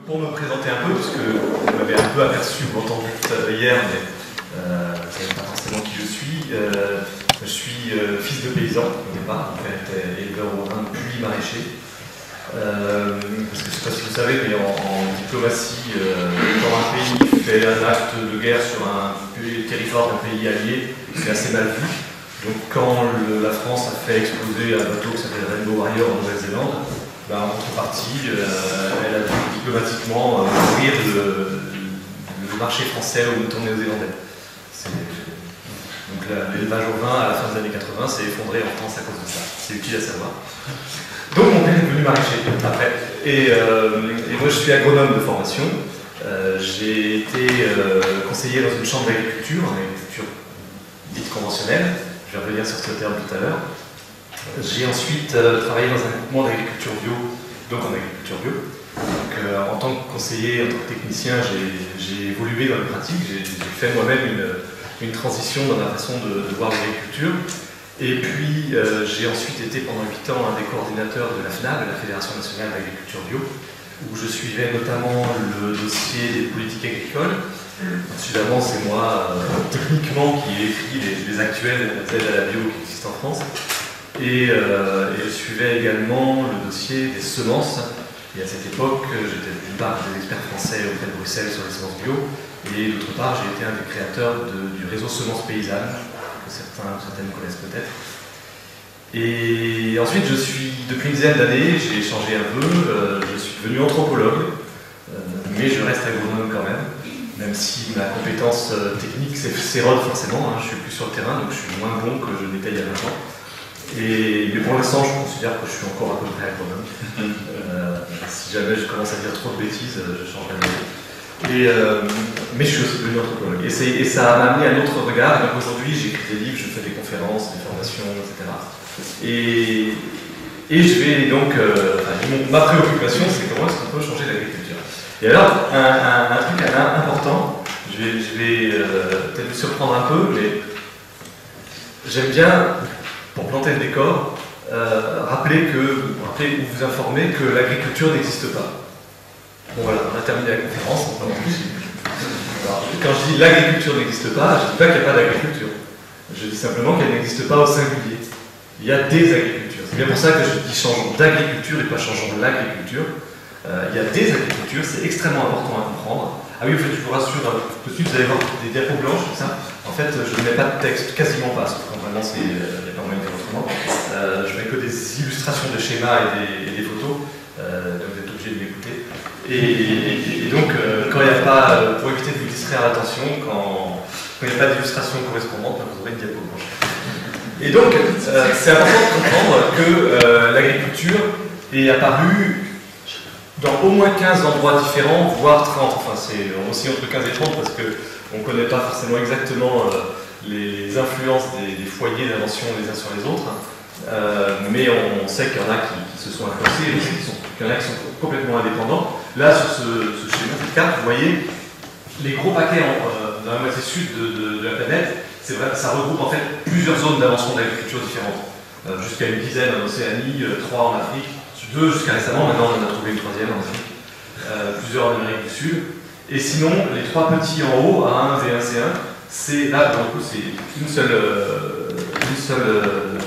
Pour me présenter un peu, parce que vous m'avez un peu aperçu ou entendu hier, mais vous ne savez pas forcément qui je suis. Je suis fils de paysan au départ, mon père était éleveur au vin puis maraîcher. Parce que je ne sais pas si vous savez, mais en diplomatie, quand un pays fait un acte de guerre sur un territoire d'un pays allié, c'est assez mal vu. Donc quand la France a fait exploser un bateau qui s'appelle Rainbow Warrior en Nouvelle-Zélande, en contrepartie, elle a dû diplomatiquement ouvrir le marché français aux moutons néo-zélandais. Donc l'élevage au vin à la fin des années 80 s'est effondré en France à cause de ça. C'est utile à savoir. Donc mon père est devenu maraîcher après. Et moi je suis agronome de formation. J'ai été conseiller dans une chambre d'agriculture, en agriculture dite conventionnelle. Je vais revenir sur ce terme tout à l'heure. J'ai ensuite travaillé dans un groupement d'agriculture bio, donc en agriculture bio. Donc, en tant que conseiller, en tant que technicien, j'ai évolué dans les pratiques. J'ai fait moi-même une transition dans ma façon de voir l'agriculture. Et puis, j'ai ensuite été pendant 8 ans un des coordinateurs de la FNAB, la Fédération nationale d'agriculture bio, où je suivais notamment le dossier des politiques agricoles. Évidemment, c'est moi, techniquement, qui ai écrit les actuelles aides à la bio qui existent en France. Et je suivais également le dossier des semences. Et à cette époque, j'étais d'une part des experts français auprès de Bruxelles sur les semences bio, et d'autre part, j'ai été un des créateurs du réseau Semences Paysannes, que certaines connaissent peut-être. Et ensuite, depuis une dizaine d'années, j'ai changé un peu, je suis devenu anthropologue, mais je reste agronome quand même si ma compétence technique s'érode forcément, je suis plus sur le terrain, donc je suis moins bon que je n'étais il y a 20 ans. Mais pour l'instant, je considère que je suis encore à peu près agronome. Si jamais je commence à dire trop de bêtises, je changerai d'avis. Mais je suis aussi devenu anthropologue. Et ça m'a amené à un autre regard. Donc aujourd'hui, j'écris des livres, je fais des conférences, des formations, etc. Et je vais donc... ma préoccupation, c'est comment est-ce qu'on peut changer l'agriculture. Et alors, un truc important, je vais peut-être vous surprendre un peu, mais j'aime bien, pour planter le décor, rappeler ou vous informer que l'agriculture n'existe pas. Bon voilà, on a terminé la conférence. Alors, quand je dis l'agriculture n'existe pas, je ne dis pas qu'il n'y a pas d'agriculture. Je dis simplement qu'elle n'existe pas au singulier. Il y a des agricultures. C'est bien pour ça que je dis changeons d'agriculture et pas changeons l'agriculture. Il y a des agricultures, c'est extrêmement important à comprendre. Ah oui, en fait, je vous rassure, tout de suite vous allez voir des diapos blanches comme ça. En fait, je ne mets pas de texte, quasiment pas, sauf quand vraiment il n'y a pas moyen de dire autrement. Je mets que des illustrations de schémas et des photos, donc vous êtes obligé de m'écouter. Et donc, quand il n'y a pas, pour éviter de vous distraire l'attention, quand il n'y a pas d'illustration correspondante, vous aurez une diapo blanche. Et donc, c'est important de comprendre que l'agriculture est apparue dans au moins 15 endroits différents, voire 30. Enfin, c'est aussi entre 15 et 30 parce qu'on ne connaît pas forcément exactement les influences des foyers d'invention les uns sur les autres. Mais on sait qu'il y en a qui se sont influencés et qu'il y en a qui sont complètement indépendants. Là, sur ce schéma, cette carte, vous voyez les gros paquets dans la moitié sud de la planète. C'est vrai, ça regroupe en fait plusieurs zones d'invention d'agriculture différentes. Jusqu'à une dizaine en Océanie, 3 en Afrique, 2 jusqu'à récemment, maintenant on en a trouvé une 3e en Afrique, plusieurs en Amérique du Sud. Et sinon, les 3 petits en haut, A1, V1, C1, c'est là, pour le coup, c'est une seule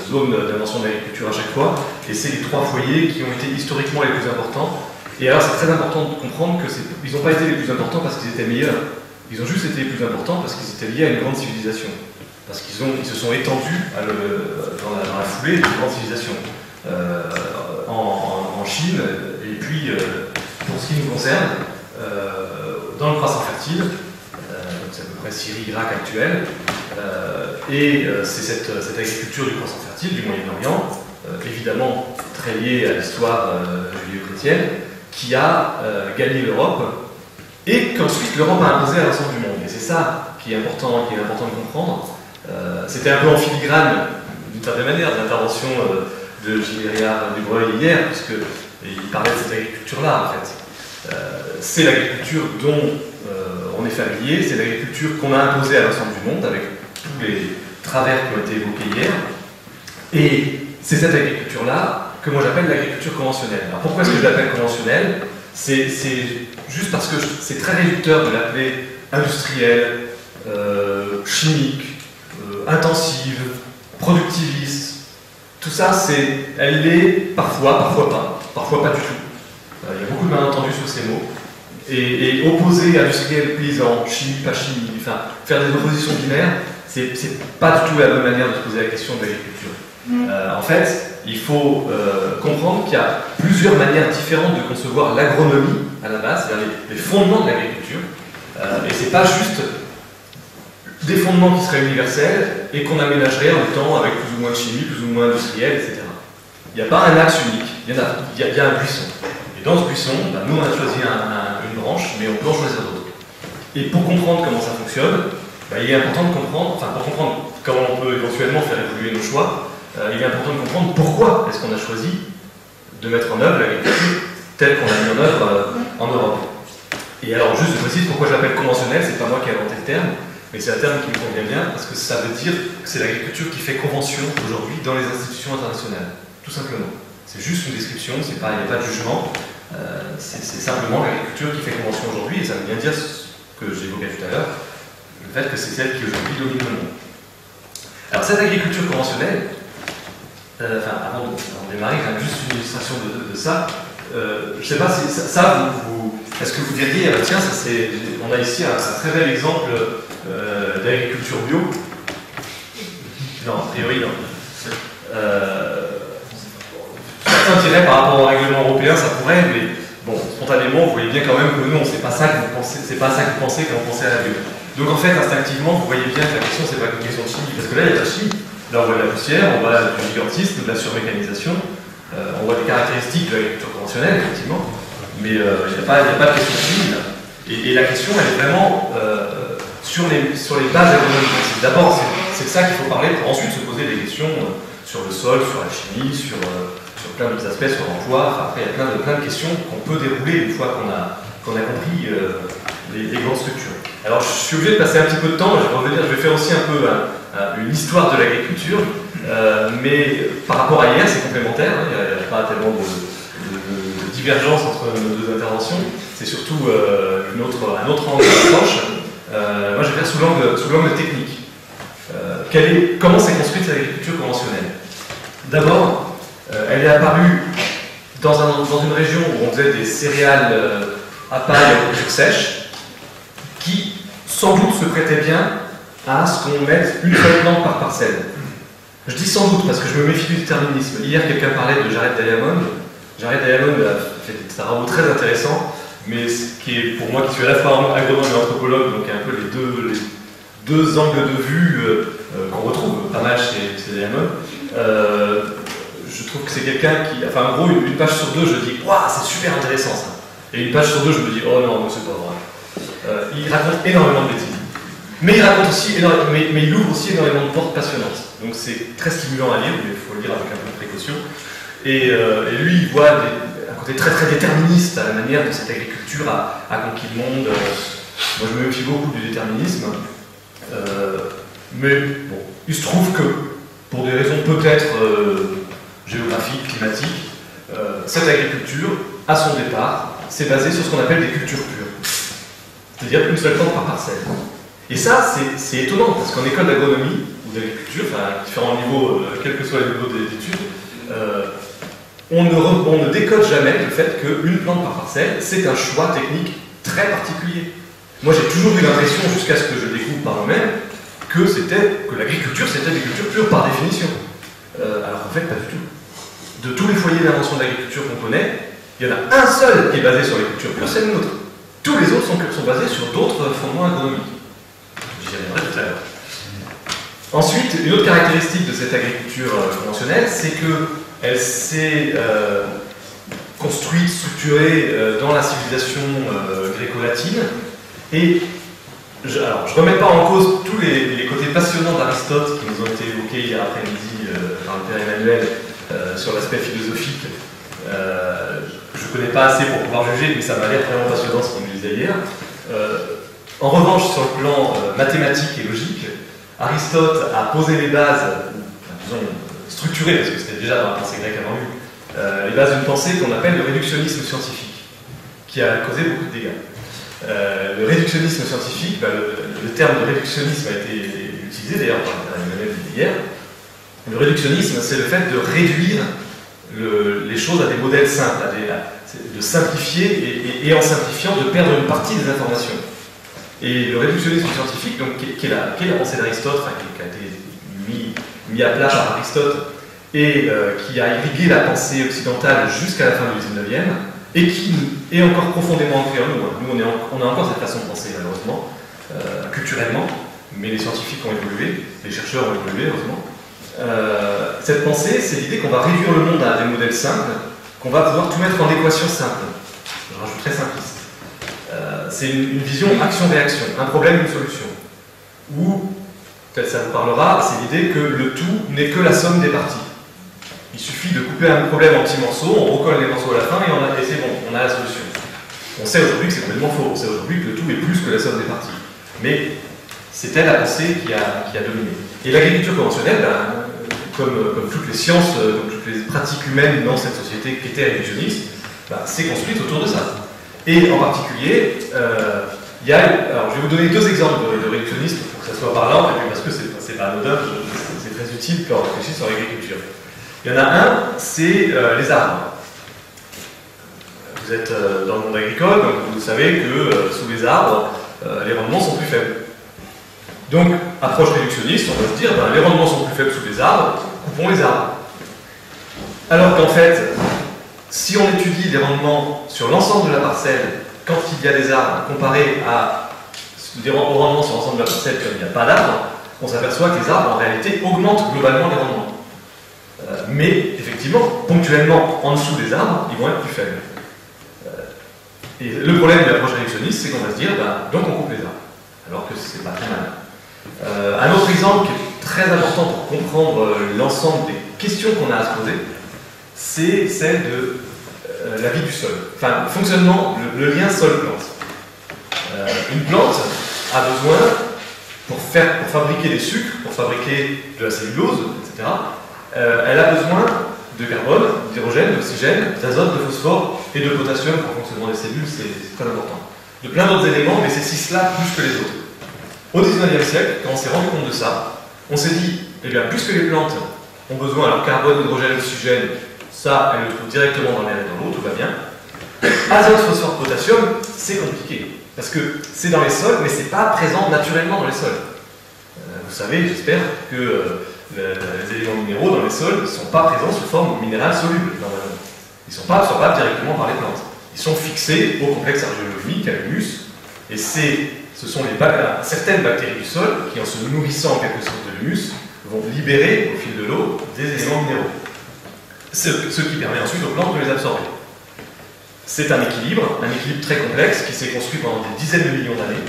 zone d'invention d'agriculture à chaque fois, et c'est les 3 foyers qui ont été historiquement les plus importants. Et alors c'est très important de comprendre qu'ils n'ont pas été les plus importants parce qu'ils étaient meilleurs, ils ont juste été les plus importants parce qu'ils étaient liés à une grande civilisation, parce qu'ils se sont étendus dans la foulée d'une grande civilisation. En Chine, et puis pour ce qui nous concerne, dans le croissant fertile, c'est à peu près Syrie, Irak actuel, et c'est cette agriculture du croissant fertile du Moyen-Orient, évidemment très liée à l'histoire judéo-chrétienne, qui a gagné l'Europe, et qu'ensuite l'Europe a imposé à l'ensemble du monde. Et c'est ça qui est important de comprendre. C'était un peu en filigrane, d'une certaine manière, de l'intervention de Gilles Dubreuil hier, puisqu'il parlait de cette agriculture-là, en fait. C'est l'agriculture dont on est familier, c'est l'agriculture qu'on a imposée à l'ensemble du monde, avec tous les travers qui ont été évoqués hier. Et c'est cette agriculture-là que moi j'appelle l'agriculture conventionnelle. Alors pourquoi est-ce que je l'appelle conventionnelle? C'est juste parce que c'est très réducteur de l'appeler industrielle, chimique, intensive, productiviste. Tout ça, elle l'est parfois pas du tout. Il y a beaucoup de malentendus sur ces mots. Et opposer industriel, paysan, chimie, pas chimie, enfin, faire des oppositions binaires, c'est pas du tout la bonne manière de se poser la question de l'agriculture. En fait, il faut comprendre qu'il y a plusieurs manières différentes de concevoir l'agronomie à la base, c'est-à-dire les fondements de l'agriculture. Et c'est pas juste des fondements qui seraient universels et qu'on aménagerait en temps avec plus ou moins de chimie, plus ou moins industriel, etc. Il n'y a pas un axe unique, il y a un buisson. Et dans ce buisson, nous on a choisi une branche, mais on peut en choisir d'autres. Et pour comprendre comment ça fonctionne, il est important de comprendre, pour comprendre comment on peut éventuellement faire évoluer nos choix, il est important de comprendre pourquoi est-ce qu'on a choisi de mettre en œuvre l'agriculture telle qu'on l'a mis en œuvre en Europe. Et alors juste je précise pourquoi je l'appelle conventionnel, c'est pas moi qui ai inventé le terme, mais c'est un terme qui me convient bien parce que ça veut dire que c'est l'agriculture qui fait convention aujourd'hui dans les institutions internationales, tout simplement. C'est juste une description, il n'y a pas de jugement, c'est simplement l'agriculture qui fait convention aujourd'hui et ça veut bien dire ce que j'évoquais tout à l'heure, le fait que c'est celle qui aujourd'hui domine le monde. Alors cette agriculture conventionnelle, avant de démarrer, j'ai juste une illustration de ça. Je ne sais pas si ça est-ce que vous diriez, tiens, on a ici un très bel exemple d'agriculture bio. Non, a priori non. Certains diraient par rapport au règlement européen, ça pourrait, mais bon, spontanément, vous voyez bien quand même que non, c'est pas ça que vous pensez quand vous pensez à la bio. Donc en fait, instinctivement, vous voyez bien que la question, c'est pas une question de chimie, parce que là, il y a de la chimie. Là, on voit de la poussière, on voit du gigantisme, de la surmécanisation, on voit des caractéristiques de l'agriculture conventionnelle, effectivement, mais il n'y a pas de question de chimie, là. Et la question, elle est vraiment sur les bases agronomiques. D'abord, c'est de ça qu'il faut parler pour ensuite se poser des questions sur le sol, sur la chimie, sur plein d'autres aspects, sur l'emploi. Après, il y a plein de questions qu'on peut dérouler une fois qu'on a compris les grandes structures. Alors, je suis obligé de passer un petit peu de temps, je vais faire aussi un peu une histoire de l'agriculture, mais par rapport à hier, c'est complémentaire, il n'y a pas tellement de divergence entre nos deux interventions, c'est surtout un autre angle d'approche. Moi, je vais faire sous l'angle technique. Comment s'est construite l'agriculture conventionnelle? D'abord, elle est apparue dans une région où on faisait des céréales à paille en culture sèche, qui sans doute se prêtait bien à ce qu'on mette une seule plante par parcelle. Je dis sans doute parce que je me méfie du déterminisme. Hier, quelqu'un parlait de Jared Diamond. Jared Diamond a fait un travaux très intéressant, mais ce qui est, pour moi qui suis à la fois agronome et anthropologue, donc un peu les deux angles de vue qu'on retrouve pas mal chez Diamond, je trouve que c'est quelqu'un qui... Enfin, en gros, une page sur deux, je dis « Waouh, c'est super intéressant ça !» Et une page sur deux, je me dis « Oh non, c'est pas vrai !» Il raconte énormément de bêtises. Mais il ouvre aussi énormément de portes passionnantes. Donc c'est très stimulant à lire, mais il faut le lire avec un peu de précaution. Et lui, il voit un côté très très déterministe à la manière dont cette agriculture a conquis le monde. Moi, je me méfie beaucoup du déterminisme. Mais bon, il se trouve que, pour des raisons peut-être géographiques, climatiques, cette agriculture, à son départ, s'est basée sur ce qu'on appelle des cultures pures. C'est-à-dire une seule plante par parcelle. Et ça, c'est étonnant, parce qu'en école d'agronomie, ou d'agriculture, à différents niveaux, quels que soient les niveaux d'études, on ne décode jamais le fait qu'une plante par parcelle, c'est un choix technique très particulier. Moi, j'ai toujours eu l'impression, jusqu'à ce que je découvre par moi-même, que l'agriculture, c'était des cultures pures par définition. Alors en fait, pas du tout. De tous les foyers d'invention de l'agriculture qu'on connaît, il y en a un seul qui est basé sur les cultures pures, c'est le nôtre. Tous les autres sont basés sur d'autres fondements agronomiques. J'y reviendrai tout à l'heure. Ensuite, une autre caractéristique de cette agriculture conventionnelle, c'est qu'elle s'est construite, structurée dans la civilisation gréco-latine. Et je ne remets pas en cause tous les côtés passionnants d'Aristote qui nous ont été évoqués hier après-midi par le père Emmanuel sur l'aspect philosophique. Je ne connais pas assez pour pouvoir juger, mais ça m'a l'air vraiment passionnant ce qu'il nous disait hier. En revanche, sur le plan mathématique et logique, Aristote a posé les bases, disons structurées, parce que c'était déjà dans la pensée grecque avant lui, les bases d'une pensée qu'on appelle le réductionnisme scientifique, qui a causé beaucoup de dégâts. Le réductionnisme scientifique, le terme de réductionnisme a été utilisé d'ailleurs par Emmanuel hier. Le réductionnisme, c'est le fait de réduire les choses à des modèles simples, de simplifier et en simplifiant de perdre une partie des informations. Et le réductionnisme scientifique, donc, qui est la pensée d'Aristote, enfin, qui a été mis à plat par Aristote et qui a irrigué la pensée occidentale jusqu'à la fin du XIXe et qui est encore profondément ancré en nous. Nous, on a encore cette façon de penser, malheureusement, culturellement, mais les scientifiques ont évolué, les chercheurs ont évolué, heureusement. Cette pensée, c'est l'idée qu'on va réduire le monde à des modèles simples, qu'on va pouvoir tout mettre en équation simple. Je rajouterais simpliste. C'est une vision action-réaction, un problème, une solution. Ou, peut-être ça vous parlera, c'est l'idée que le tout n'est que la somme des parties. Il suffit de couper un problème en petits morceaux, on recolle les morceaux à la fin et c'est bon, on a la solution. On sait aujourd'hui que c'est complètement faux, on sait aujourd'hui que le tout est plus que la somme des parties. Mais c'était la pensée qui a dominé. Et l'agriculture conventionnelle, comme toutes les sciences, comme toutes les pratiques humaines dans cette société qui était réductionniste, s'est construite autour de ça. Et en particulier, alors je vais vous donner deux exemples de réductionnisme pour que ça soit parlant, et puis parce que c'est pas anodin, c'est très utile quand on réfléchit sur l'agriculture. Il y en a un, c'est les arbres. Vous êtes dans le monde agricole, donc vous savez que sous les arbres, les rendements sont plus faibles. Donc, approche réductionniste, on va se dire, les rendements sont plus faibles sous les arbres, coupons les arbres. Alors qu'en fait, si on étudie les rendements sur l'ensemble de la parcelle, quand il y a des arbres, comparé aux rendements sur l'ensemble de la parcelle quand il n'y a pas d'arbres, on s'aperçoit que les arbres, en réalité, augmentent globalement les rendements. Mais, effectivement, ponctuellement, en dessous des arbres, ils vont être plus faibles. Et le problème de l'approche réductionniste, c'est qu'on va se dire, donc on coupe les arbres. Alors que c'est pas très mal. Un autre exemple qui est très important pour comprendre l'ensemble des questions qu'on a à se poser, c'est celle de la vie du sol. Enfin, le fonctionnement, le lien sol-plante. Une plante a besoin, pour fabriquer des sucres, pour fabriquer de la cellulose, etc., elle a besoin de carbone, d'hydrogène, d'oxygène, d'azote, de phosphore et de potassium pour le fonctionnement des cellules, c'est très important. De plein d'autres éléments, mais ces six-là plus que les autres. Au XIXe siècle, quand on s'est rendu compte de ça, on s'est dit, eh bien, puisque les plantes ont besoin, alors carbone, hydrogène, oxygène, ça, elles le trouvent directement dans l'air et dans l'eau, tout va bien. Azote, phosphore, potassium, c'est compliqué. Parce que c'est dans les sols, mais c'est pas présent naturellement dans les sols. Vous savez, j'espère que les éléments minéraux dans les sols ne sont pas présents sous forme minérale soluble, normalement. Ils ne sont pas absorbables directement par les plantes. Ils sont fixés au complexe argilo-humique, à l'humus, et ce sont certaines bactéries du sol qui, en se nourrissant en quelque sorte de l'humus, vont libérer au fil de l'eau des éléments minéraux. Ce qui permet ensuite aux plantes de les absorber. C'est un équilibre très complexe qui s'est construit pendant des dizaines de millions d'années.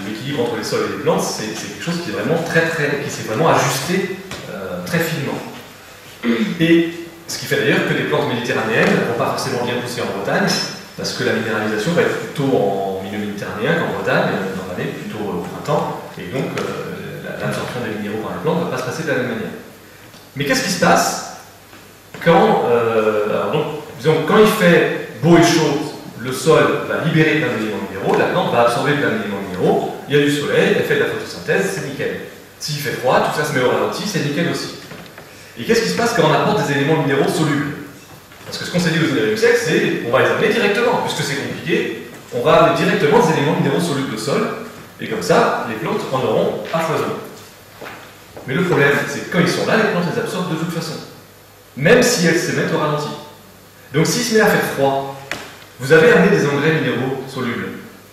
L'équilibre entre les sols et les plantes, c'est quelque chose qui est vraiment qui s'est vraiment ajusté très finement. Et ce qui fait d'ailleurs que les plantes méditerranéennes ne vont pas forcément bien pousser en Bretagne, parce que la minéralisation va être plutôt en milieu méditerranéen qu'en Bretagne, dans l'année, plutôt au printemps, et donc l'absorption des minéraux par les plantes ne va pas se passer de la même manière. Mais qu'est-ce qui se passe quand, quand il fait beau et chaud, le sol va libérer plein d'éléments minéraux, la plante va absorber plein d'éléments minéraux, il y a du soleil, elle fait de la photosynthèse, c'est nickel. S'il fait froid, tout ça se met au ralenti, c'est nickel aussi. Et qu'est-ce qui se passe quand on apporte des éléments minéraux solubles? Parce que ce qu'on s'est dit au XIXe siècle, c'est on va les amener directement, puisque c'est compliqué, on va amener directement des éléments minéraux solubles au sol, et comme ça, les plantes en auront à foison. Mais le problème, c'est que quand ils sont là, les plantes les absorbent de toute façon. Même si elles se mettent au ralenti. Donc s'il se met à faire froid, vous avez amené des engrais minéraux solubles,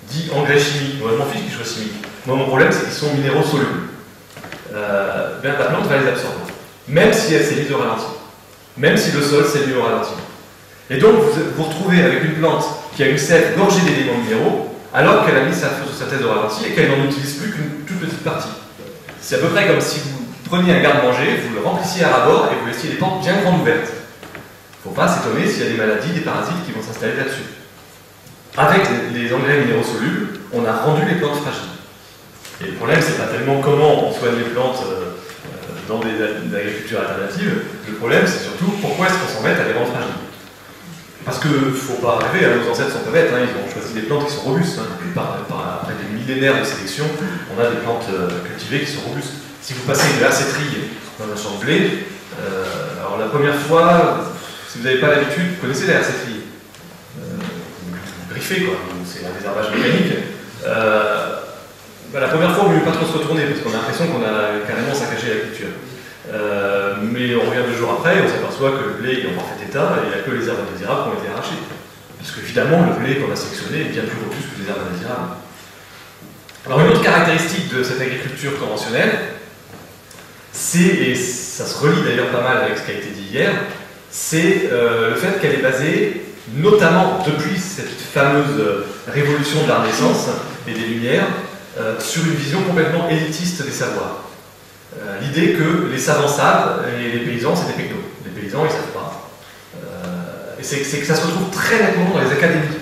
dits engrais chimiques. Moi je m'en fiche qu'ils soient chimiques. Moi mon problème c'est qu'ils sont minéraux solubles. La plante va les absorber. Même si elle s'est mise au ralenti. Même si le sol s'est mis au ralenti. Et donc vous vous retrouvez avec une plante qui a une sève gorgée d'éléments minéraux, alors qu'elle a mis sa photosynthèse au ralenti et qu'elle n'en utilise plus qu'une toute petite partie. C'est à peu près comme si vous preniez un garde-manger, vous le remplissiez à ras-bord et vous laissiez les plantes bien grandes ouvertes. Il ne faut pas s'étonner s'il y a des maladies, des parasites qui vont s'installer là-dessus. Avec les engrais minéraux solubles, on a rendu les plantes fragiles. Et le problème, c'est pas tellement comment on soigne les plantes dans des agricultures alternatives, le problème, c'est surtout pourquoi est-ce qu'on s'en met à les rendre fragiles. Parce qu'il ne faut pas rêver, nos ancêtres sont pas bêtes, ils ont choisi des plantes qui sont robustes. Après des millénaires de sélection, on a des plantes cultivées qui sont robustes. Si vous passez de la cétrille dans un champ de blé, alors la première fois, si vous n'avez pas l'habitude, vous connaissez la cétrille. Vous griffez, quoi, c'est un désherbage mécanique. La première fois, on ne veut pas trop se retourner parce qu'on a l'impression qu'on a carrément saccagé la culture. Mais on revient 2 jours après, on s'aperçoit que le blé est en parfait état et il n'y a que les herbes indésirables qui ont été arrachées. Parce qu'évidemment, le blé qu'on a sélectionné est bien plus robuste que les herbes indésirables. Alors, une autre caractéristique de cette agriculture conventionnelle, c'est, et ça se relie d'ailleurs pas mal avec ce qui a été dit hier, c'est le fait qu'elle est basée, notamment depuis cette fameuse révolution de la Renaissance et des Lumières, sur une vision complètement élitiste des savoirs. L'idée que les savants savent et les paysans, c'est des pecnos. Les paysans, ils ne savent pas. Et c'est que ça se retrouve très nettement dans les académies.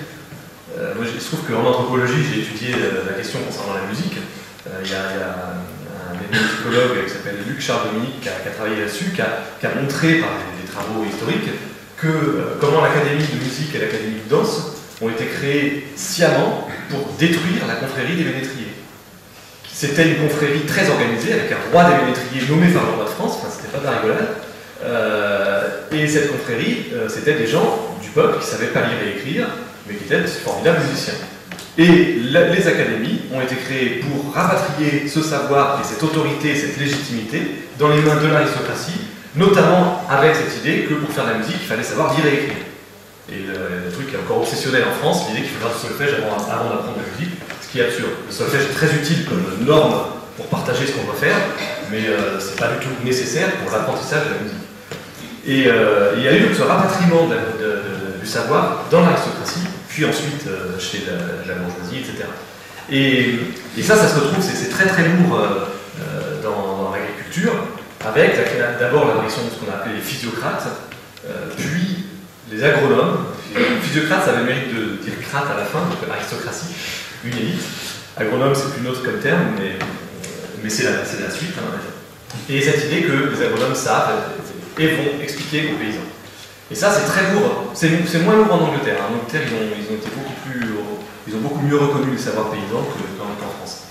Moi, je trouve qu'en anthropologie, j'ai étudié la question concernant la musique. Il y a un musicologue qui s'appelle Luc Charles-Dominique qui a travaillé là-dessus, qui a montré par des travaux historiques que comment l'académie de musique et l'académie de danse ont été créées sciemment pour détruire la confrérie des ménétriers. C'était une confrérie très organisée, avec un roi des ménétriers nommé par le roi de France, enfin c'était pas de la rigolade. Et cette confrérie, c'était des gens du peuple qui savaient pas lire et écrire, mais qui étaient de formidables musiciens. Et les académies ont été créées pour rapatrier ce savoir et cette autorité, cette légitimité dans les mains de l'aristocratie, notamment avec cette idée que pour faire de la musique, il fallait savoir lire et écrire. Et le truc qui est encore obsessionnel en France, l'idée qu'il faut faire du solfège avant d'apprendre la musique, ce qui est absurde. Le solfège est très utile comme norme pour partager ce qu'on doit faire, mais c'est pas du tout nécessaire pour l'apprentissage de la musique. Et il y a eu donc ce rapatriement du savoir dans l'aristocratie, puis ensuite chez la bourgeoisie, etc. Et ça se retrouve, c'est très très lourd dans l'agriculture, avec d'abord l'apparition de ce qu'on a appelé les physiocrates, puis les agronomes. Physiocrate, ça avait le mérite de dire crate à la fin, donc aristocratie, une élite. Agronome, c'est plus neutre comme terme, mais c'est la suite. Et cette idée que les agronomes savent et vont expliquer aux paysans. Et ça, c'est très lourd. C'est moins lourd en Angleterre. En Angleterre, ils ont beaucoup mieux reconnu les savoirs paysans qu'en France.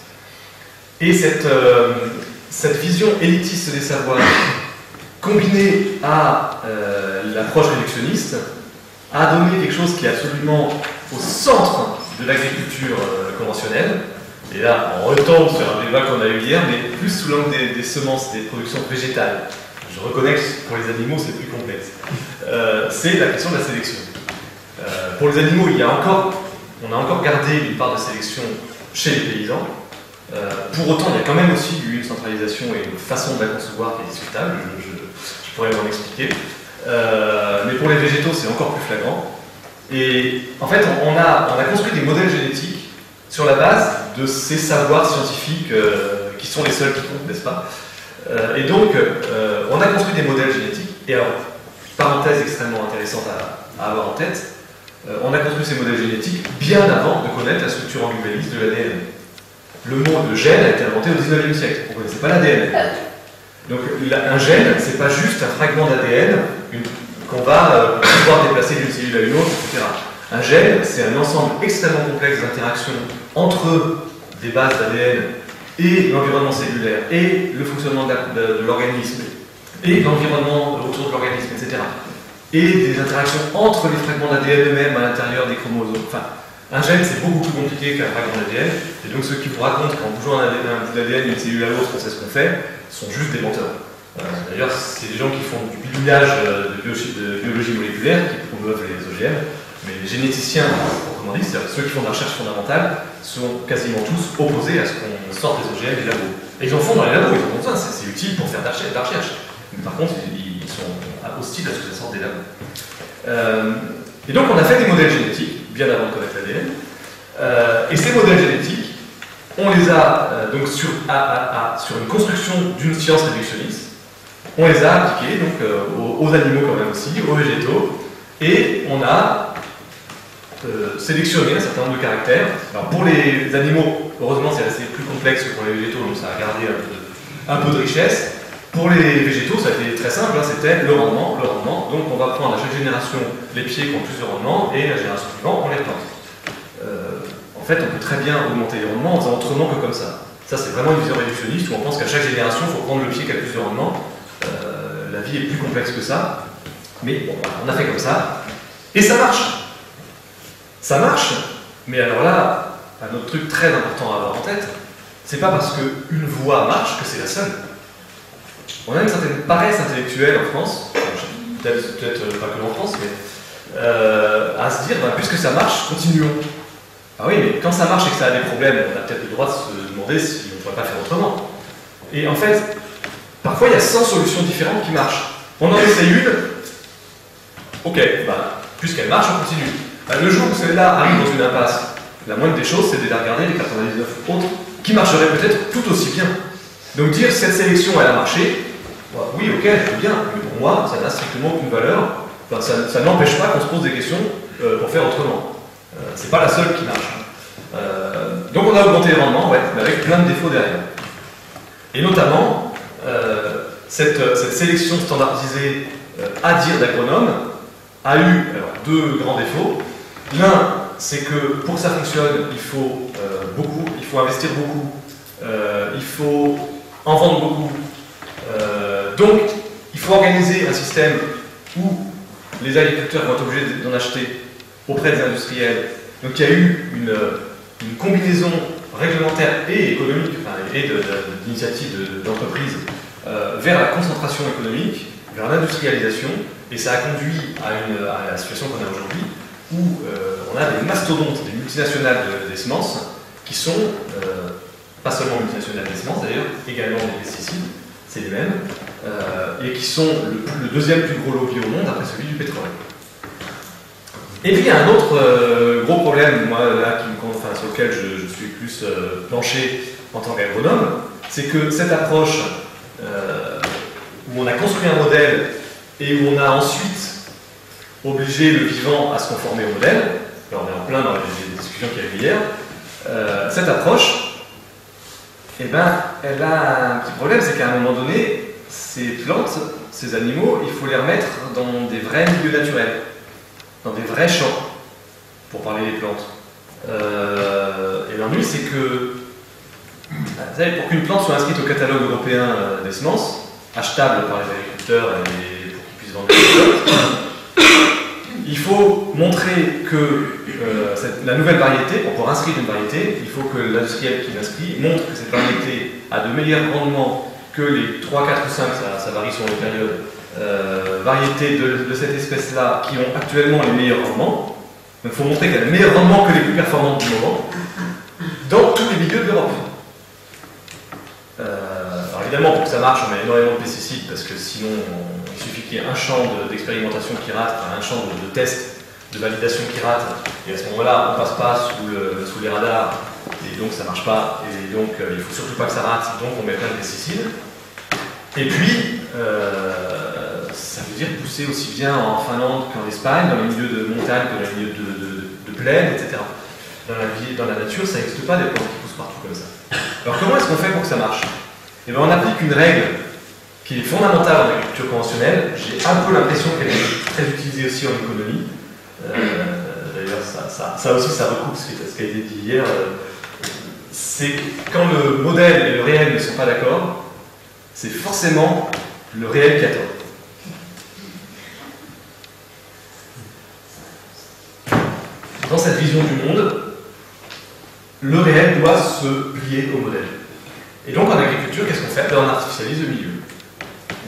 Et cette vision élitiste des savoirs, combinée à l'approche réductionniste, a donné quelque chose qui est absolument au centre de l'agriculture conventionnelle. Et là, on retombe sur un débat qu'on a eu hier, mais plus sous l'angle des semences, des productions végétales. Je reconnais que pour les animaux, c'est plus complexe. C'est la question de la sélection. Pour les animaux, on a encore gardé une part de sélection chez les paysans. Pour autant, il y a quand même aussi eu une centralisation et une façon de la concevoir qui est discutable. Je pourrais m'en expliquer. Mais pour les végétaux, c'est encore plus flagrant. Et en fait, on a construit des modèles génétiques sur la base de ces savoirs scientifiques qui sont les seuls qui comptent, n'est-ce pas? Et donc, on a construit des modèles génétiques. Et alors, parenthèse extrêmement intéressante à avoir en tête, on a construit ces modèles génétiques bien avant de connaître la structure endomméliste de l'ADN. Le mot de gène a été inventé au 19e siècle. On ne connaissait pas l'ADN. Donc, un gène, c'est pas juste un fragment d'ADN qu'on va pouvoir déplacer d'une cellule à une autre, etc. Un gène, c'est un ensemble extrêmement complexe d'interactions entre des bases d'ADN et l'environnement cellulaire, et le fonctionnement de l'organisme, et l'environnement autour de l'organisme, etc. Et des interactions entre les fragments d'ADN eux-mêmes à l'intérieur des chromosomes. Enfin, un gène, c'est beaucoup plus compliqué qu'un fragment d'ADN, et donc ceux qui vous racontent qu'en bougeant un bout d'ADN d'une cellule à l'autre, on sait ce qu'on fait, sont juste des menteurs. D'ailleurs, c'est des gens qui font du bidouillage de biologie moléculaire, qui promeuvent les OGM, mais les généticiens, proprement dit, c'est-à-dire ceux qui font de la recherche fondamentale, sont quasiment tous opposés à ce qu'on sorte des OGM des labos. Et ils en font dans les labos, ils en ont besoin, c'est utile pour faire de la recherche. Mais par contre, ils sont hostiles à ce que ça sorte des labos. Et donc, on a fait des modèles génétiques, bien avant de connaître l'ADN, et ces modèles génétiques, on les a donc sur une construction d'une science réductionniste, on les a appliqués donc, aux animaux quand même aussi, aux végétaux, et on a sélectionné un certain nombre de caractères. Alors pour les animaux, heureusement c'est assez plus complexe que pour les végétaux, donc ça a gardé un peu de richesse. Pour les végétaux, ça a été très simple, hein, c'était le rendement, le rendement. Donc on va prendre à chaque génération les pieds qui ont plus de rendement et la génération suivante, on les replante. En fait, on peut très bien augmenter les rendements en faisant autrement que comme ça. Ça, c'est vraiment une vision réductionniste où on pense qu'à chaque génération, il faut prendre le pied qui a le plus de rendement. La vie est plus complexe que ça. Mais bon, on a fait comme ça. Et ça marche. Ça marche, mais alors là, un autre truc très important à avoir en tête, c'est pas parce qu'une voie marche que c'est la seule. On a une certaine paresse intellectuelle en France, peut-être pas que en France, mais à se dire, bah, puisque ça marche, continuons. Ah oui, mais quand ça marche et que ça a des problèmes, on a peut-être le droit de se demander si on ne pourrait pas faire autrement. Et en fait, parfois il y a 100 solutions différentes qui marchent. On en essaie une, ok, bah, puisqu'elle marche, on continue. Bah, le jour où celle-là arrive dans une impasse, la moindre des choses, c'est de regarder les 99 autres qui marcheraient peut-être tout aussi bien. Donc dire cette sélection elle a marché, bah, oui ok, je veux bien, mais pour moi ça n'a strictement aucune valeur, enfin, ça n'empêche pas qu'on se pose des questions pour faire autrement. C'est pas la seule qui marche. Donc on a augmenté les rendements, ouais, mais avec plein de défauts derrière. Et notamment, cette sélection standardisée à dire d'agronome a eu alors, deux grands défauts. L'un, c'est que pour que ça fonctionne, il faut investir beaucoup, il faut en vendre beaucoup. Donc, il faut organiser un système où les agriculteurs vont être obligés d'en acheter auprès des industriels. Donc, il y a eu une combinaison réglementaire et économique, enfin, et d'initiatives d'entreprises vers la concentration économique, vers l'industrialisation, et ça a conduit à la situation qu'on a aujourd'hui, où on a des mastodontes, des multinationales des semences, qui sont, pas seulement multinationales des semences d'ailleurs, également des pesticides, c'est les mêmes, et qui sont le deuxième plus gros lobby au monde après celui du pétrole. Et puis il y a un autre gros problème, moi, là, sur lequel je suis plus penché en tant qu'agronome, c'est que cette approche où on a construit un modèle et où on a ensuite obligé le vivant à se conformer au modèle, alors on est en plein dans les discussions qu'il y a eu hier, cette approche, eh ben, elle a un petit problème, c'est qu'à un moment donné, ces plantes, ces animaux, il faut les remettre dans des vrais milieux naturels, dans des vrais champs, pour parler des plantes. Et l'ennui, c'est que, vous savez, pour qu'une plante soit inscrite au catalogue européen des semences, achetable par les agriculteurs et pour qu'ils puissent vendre des plantes, il faut montrer que la nouvelle variété, pour pouvoir inscrire une variété, il faut que l'industriel qui l'inscrit montre que cette variété a de meilleurs rendements que les 3, 4 ou 5, ça varie selon les périodes, variétés de cette espèce-là qui ont actuellement les meilleurs rendements. Donc il faut montrer qu'elle a le meilleur rendement que les plus performantes du moment, dans tous les milieux de l'Europe. Alors évidemment, pour que ça marche, on met énormément de pesticides, parce que sinon, il suffit qu'il y ait un champ d'expérimentation qui rate, un champ de test, de validation qui rate, et à ce moment-là, on ne passe pas sous les radars, et donc ça ne marche pas, et donc il ne faut surtout pas que ça rate, donc on met plein de pesticides. Et puis, ça veut dire pousser aussi bien en Finlande qu'en Espagne, dans les milieux de montagne que dans les milieux de plaine, etc. Dans la nature, ça n'existe pas des plantes qui poussent partout comme ça. Alors comment est-ce qu'on fait pour que ça marche? Eh bien, on applique une règle qui est fondamentale en agriculture conventionnelle. J'ai un peu l'impression qu'elle est très utilisée aussi en économie. D'ailleurs, ça aussi, ça recoupe ce qui a été dit hier. C'est quand le modèle et le réel ne sont pas d'accord, c'est forcément le réel qui a tort. Dans cette vision du monde, le réel doit se plier au modèle. Et donc en agriculture, qu'est-ce qu'on fait? On artificialise le milieu.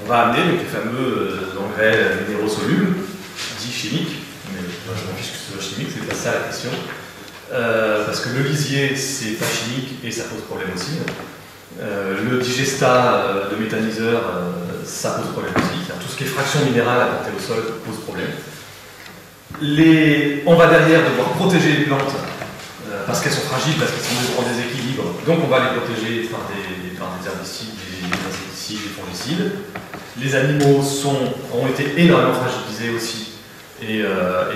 On va amener donc, les fameux engrais minéraux solubles, dits chimiques, mais moi je m'en fiche que ce soit chimique, c'est pas ça la question. Parce que le lisier, c'est pas chimique et ça pose problème aussi. Le digestat de méthaniseur, ça pose problème aussi. Tout ce qui est fraction minérale apportée au sol pose problème. On va derrière devoir protéger les plantes parce qu'elles sont fragiles, parce qu'elles sont en déséquilibre. Donc on va les protéger par des herbicides, des insecticides, des fongicides. Les animaux ont été énormément fragilisés aussi et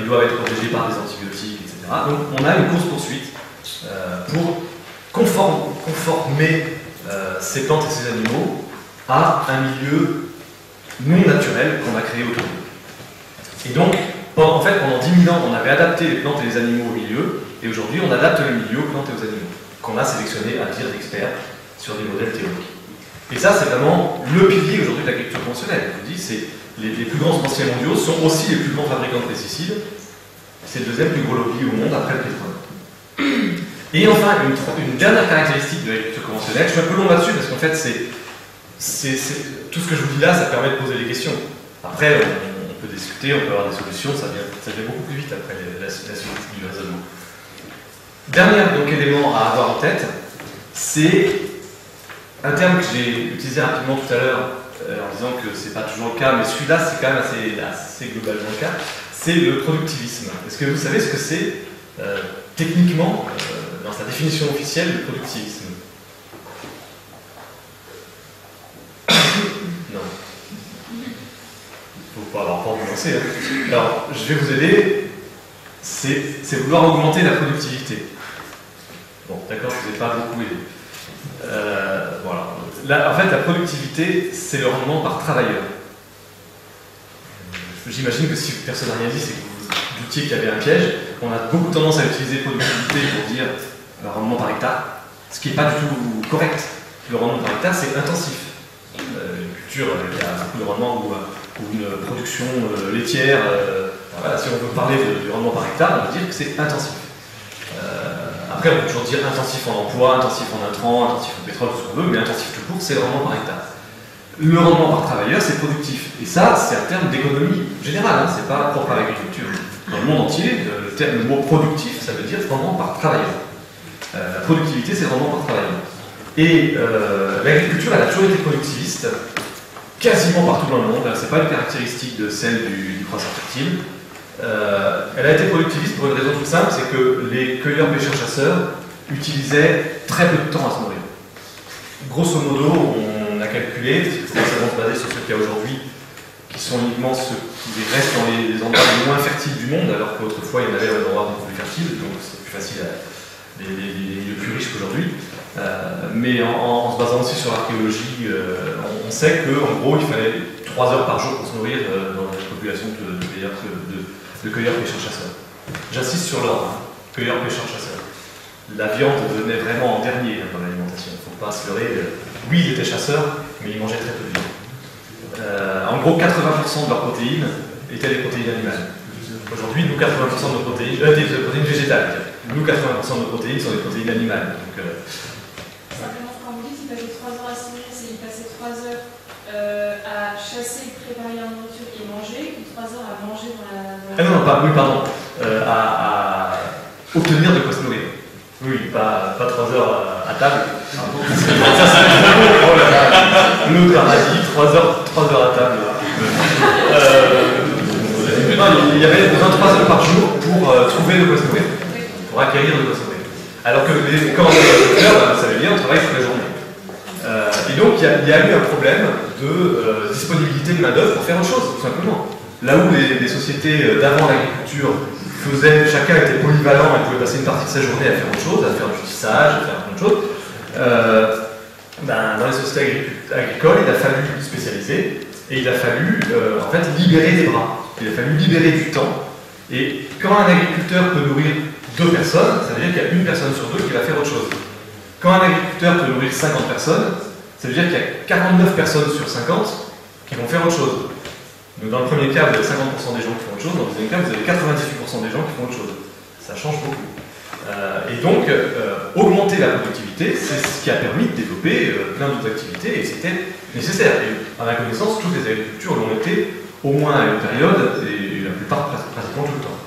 doivent être protégés par des antibiotiques, etc. Donc on a une course-poursuite pour conformer ces plantes et ces animaux à un milieu non naturel qu'on a créé autour d'eux. Et donc, en fait, pendant 10 000 ans, on avait adapté les plantes et les animaux au milieu, et aujourd'hui, on adapte les milieux aux plantes et aux animaux, qu'on a sélectionné à dire d'experts sur des modèles théoriques. Et ça, c'est vraiment le pilier aujourd'hui de l'agriculture conventionnelle. Je vous dis, c'est les plus grands semenciers mondiaux sont aussi les plus grands fabricants de pesticides. C'est le deuxième plus gros lobby au monde après le pétrole. Et enfin, une dernière caractéristique de l'agriculture conventionnelle, je suis un peu long là-dessus parce qu'en fait, tout ce que je vous dis là, ça permet de poser des questions. Après, on peut discuter, on peut avoir des solutions, ça vient beaucoup plus vite après la suite du raisonnement. Dernier donc, élément à avoir en tête, c'est un terme que j'ai utilisé rapidement tout à l'heure en disant que c'est pas toujours le cas, mais celui-là c'est quand même assez globalement le cas, c'est le productivisme. Est-ce que vous savez ce que c'est techniquement, dans sa définition officielle, le productivisme? Non. Il ne faut pas avoir peur de vous lancer. Hein. Alors, je vais vous aider. C'est vouloir augmenter la productivité. Bon, d'accord, je ne vous ai pas beaucoup aidé. Voilà. Là, en fait, la productivité, c'est le rendement par travailleur. J'imagine que si personne n'a rien dit, c'est que vous doutiez qu'il y avait un piège. On a beaucoup tendance à utiliser productivité pour dire le rendement par hectare, ce qui n'est pas du tout correct. Le rendement par hectare, c'est intensif. Une culture, il y a beaucoup de rendement ou une production laitière. Voilà, si on veut parler du rendement par hectare, on veut dire que c'est intensif. Après, on peut toujours dire intensif en emploi, intensif en intrants, intensif en pétrole, tout ce qu'on veut, mais intensif tout court, c'est le rendement par hectare. Le rendement par travailleur, c'est productif. Et ça, c'est un terme d'économie générale, hein, c'est pas propre à l'agriculture. Dans le monde entier, le mot productif, ça veut dire rendement par travailleur. La productivité, c'est rendement par travailleur. Et l'agriculture, elle a toujours été productiviste, quasiment partout dans le monde. C'est pas une caractéristique de celle du croissant fertile. Elle a été productiviste pour une raison toute simple, c'est que les cueilleurs, pêcheurs, chasseurs utilisaient très peu de temps à se nourrir. Grosso modo, on a calculé, c'est essentiellement basé sur ce qu'il y a aujourd'hui, qui sont uniquement ceux qui restent dans les endroits les moins fertiles du monde, alors qu'autrefois il y en avait dans les endroits beaucoup plus fertiles, donc c'est plus facile, les lieux plus riches qu'aujourd'hui. Mais en se basant aussi sur l'archéologie, on sait qu'en gros il fallait 3 heures par jour pour se nourrir dans la population de cueilleurs, pêcheurs, chasseurs. J'insiste sur l'ordre, hein, cueilleurs, pêcheurs, chasseurs. La viande venait vraiment en dernier dans l'alimentation, il ne faut pas se leurrer. Oui, ils étaient chasseurs, mais ils mangeaient très peu de viande. En gros, 80% de leurs protéines étaient des protéines animales. Aujourd'hui, nous, 80% de nos protéines, des protéines végétales. Nous, 80% de nos protéines sont des protéines animales. Donc, simplement, quand vous dites qu'il passait 3 heures à se nourrir, c'est qu'il passait 3 heures à chasser, préparer la nourriture et manger, ou 3 heures à manger dans la... Ah non, oui, pardon. À obtenir de quoi se nourrir. Oui, pas 3 heures à table. L'autre a dit 3 heures à table. Non, il y avait besoin de 3 heures par jour pour trouver de quoi se nourrir, pour acquérir de quoi se nourrir. Alors que les agriculteurs, vous savez bien, on travaille toute la journée. Et donc il y a eu un problème de disponibilité de main-d'œuvre pour faire autre chose, tout simplement. Là où les sociétés d'avant l'agriculture chacun était polyvalent et pouvait passer une partie de sa journée à faire autre chose, à faire du tissage, à faire plein de choses. Dans les sociétés agricoles, il a fallu spécialiser et il a fallu en fait libérer des bras. Il a fallu libérer du temps. Et quand un agriculteur peut nourrir 2 personnes, ça veut dire qu'il y a une personne sur 2 qui va faire autre chose. Quand un agriculteur peut nourrir 50 personnes, ça veut dire qu'il y a 49 personnes sur 50 qui vont faire autre chose. Donc dans le premier cas, vous avez 50% des gens qui font autre chose, dans le deuxième cas, vous avez 98% des gens qui font autre chose. Ça change beaucoup. Et donc, augmenter la productivité, c'est ce qui a permis de développer plein d'autres activités, et c'était nécessaire. Et à ma connaissance, toutes les agricultures l'ont été, au moins à une période, et la plupart pratiquement tout le temps.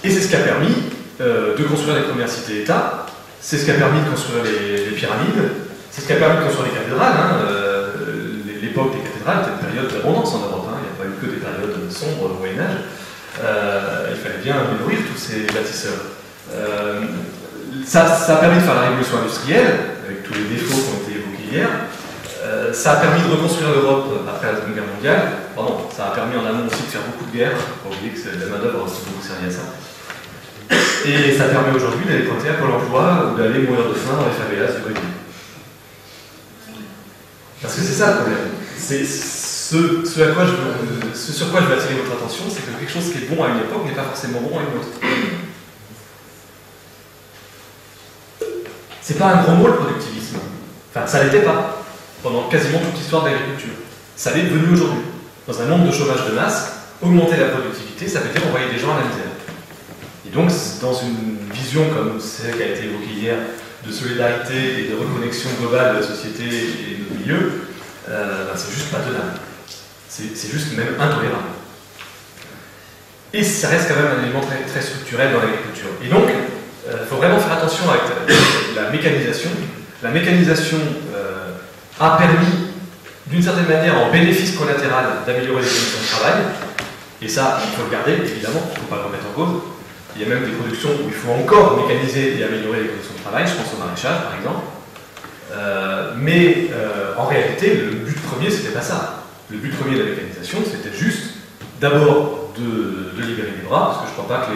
Et c'est ce qui a permis de construire les premières cités-États, c'est ce qui a permis de construire les pyramides, c'est ce qui a permis de construire les cathédrales. Hein. L'époque des cathédrales était une période d'abondance en Europe. Hein. Il n'y a pas eu que des périodes sombres au Moyen-Âge. Il fallait bien nourrir tous ces bâtisseurs. Ça a permis de faire la révolution industrielle, avec tous les défauts qui ont été évoqués hier. Ça a permis de reconstruire l'Europe après la Seconde Guerre mondiale. Pardon, ça a permis en amont aussi de faire beaucoup de guerres. Il ne faut pas oublier que la main-d'œuvre a aussi beaucoup servi à ça. Et ça permet aujourd'hui d'aller pointer à Pôle emploi ou d'aller mourir de faim dans les favelas du Brésil. Parce que c'est ça le problème. C'est ce sur quoi je veux attirer votre attention, c'est que quelque chose qui est bon à une époque n'est pas forcément bon à une autre. C'est pas un gros mot le productivisme. Enfin, ça l'était pas pendant quasiment toute l'histoire de l'agriculture. Ça l'est devenu aujourd'hui. Dans un monde de chômage de masse, augmenter la productivité, ça veut dire envoyer des gens à la misère. Et donc, dans une vision comme celle qui a été évoquée hier, de solidarité et de reconnexion globale de la société et de milieu, c'est juste pas tenable. C'est juste même intolérable. Et ça reste quand même un élément très, très structurel dans l'agriculture. Et donc, il faut vraiment faire attention avec la mécanisation. La mécanisation a permis, d'une certaine manière, en bénéfice collatéral, d'améliorer les conditions de travail. Et ça, il faut le garder, évidemment, il ne faut pas le remettre en cause. Il y a même des productions où il faut encore mécaniser et améliorer les conditions de travail, je pense au maraîchage, par exemple. Mais en réalité, le but premier, c'était pas ça. Le but premier de la mécanisation, c'était juste, d'abord, de libérer les bras, parce que je ne crois pas que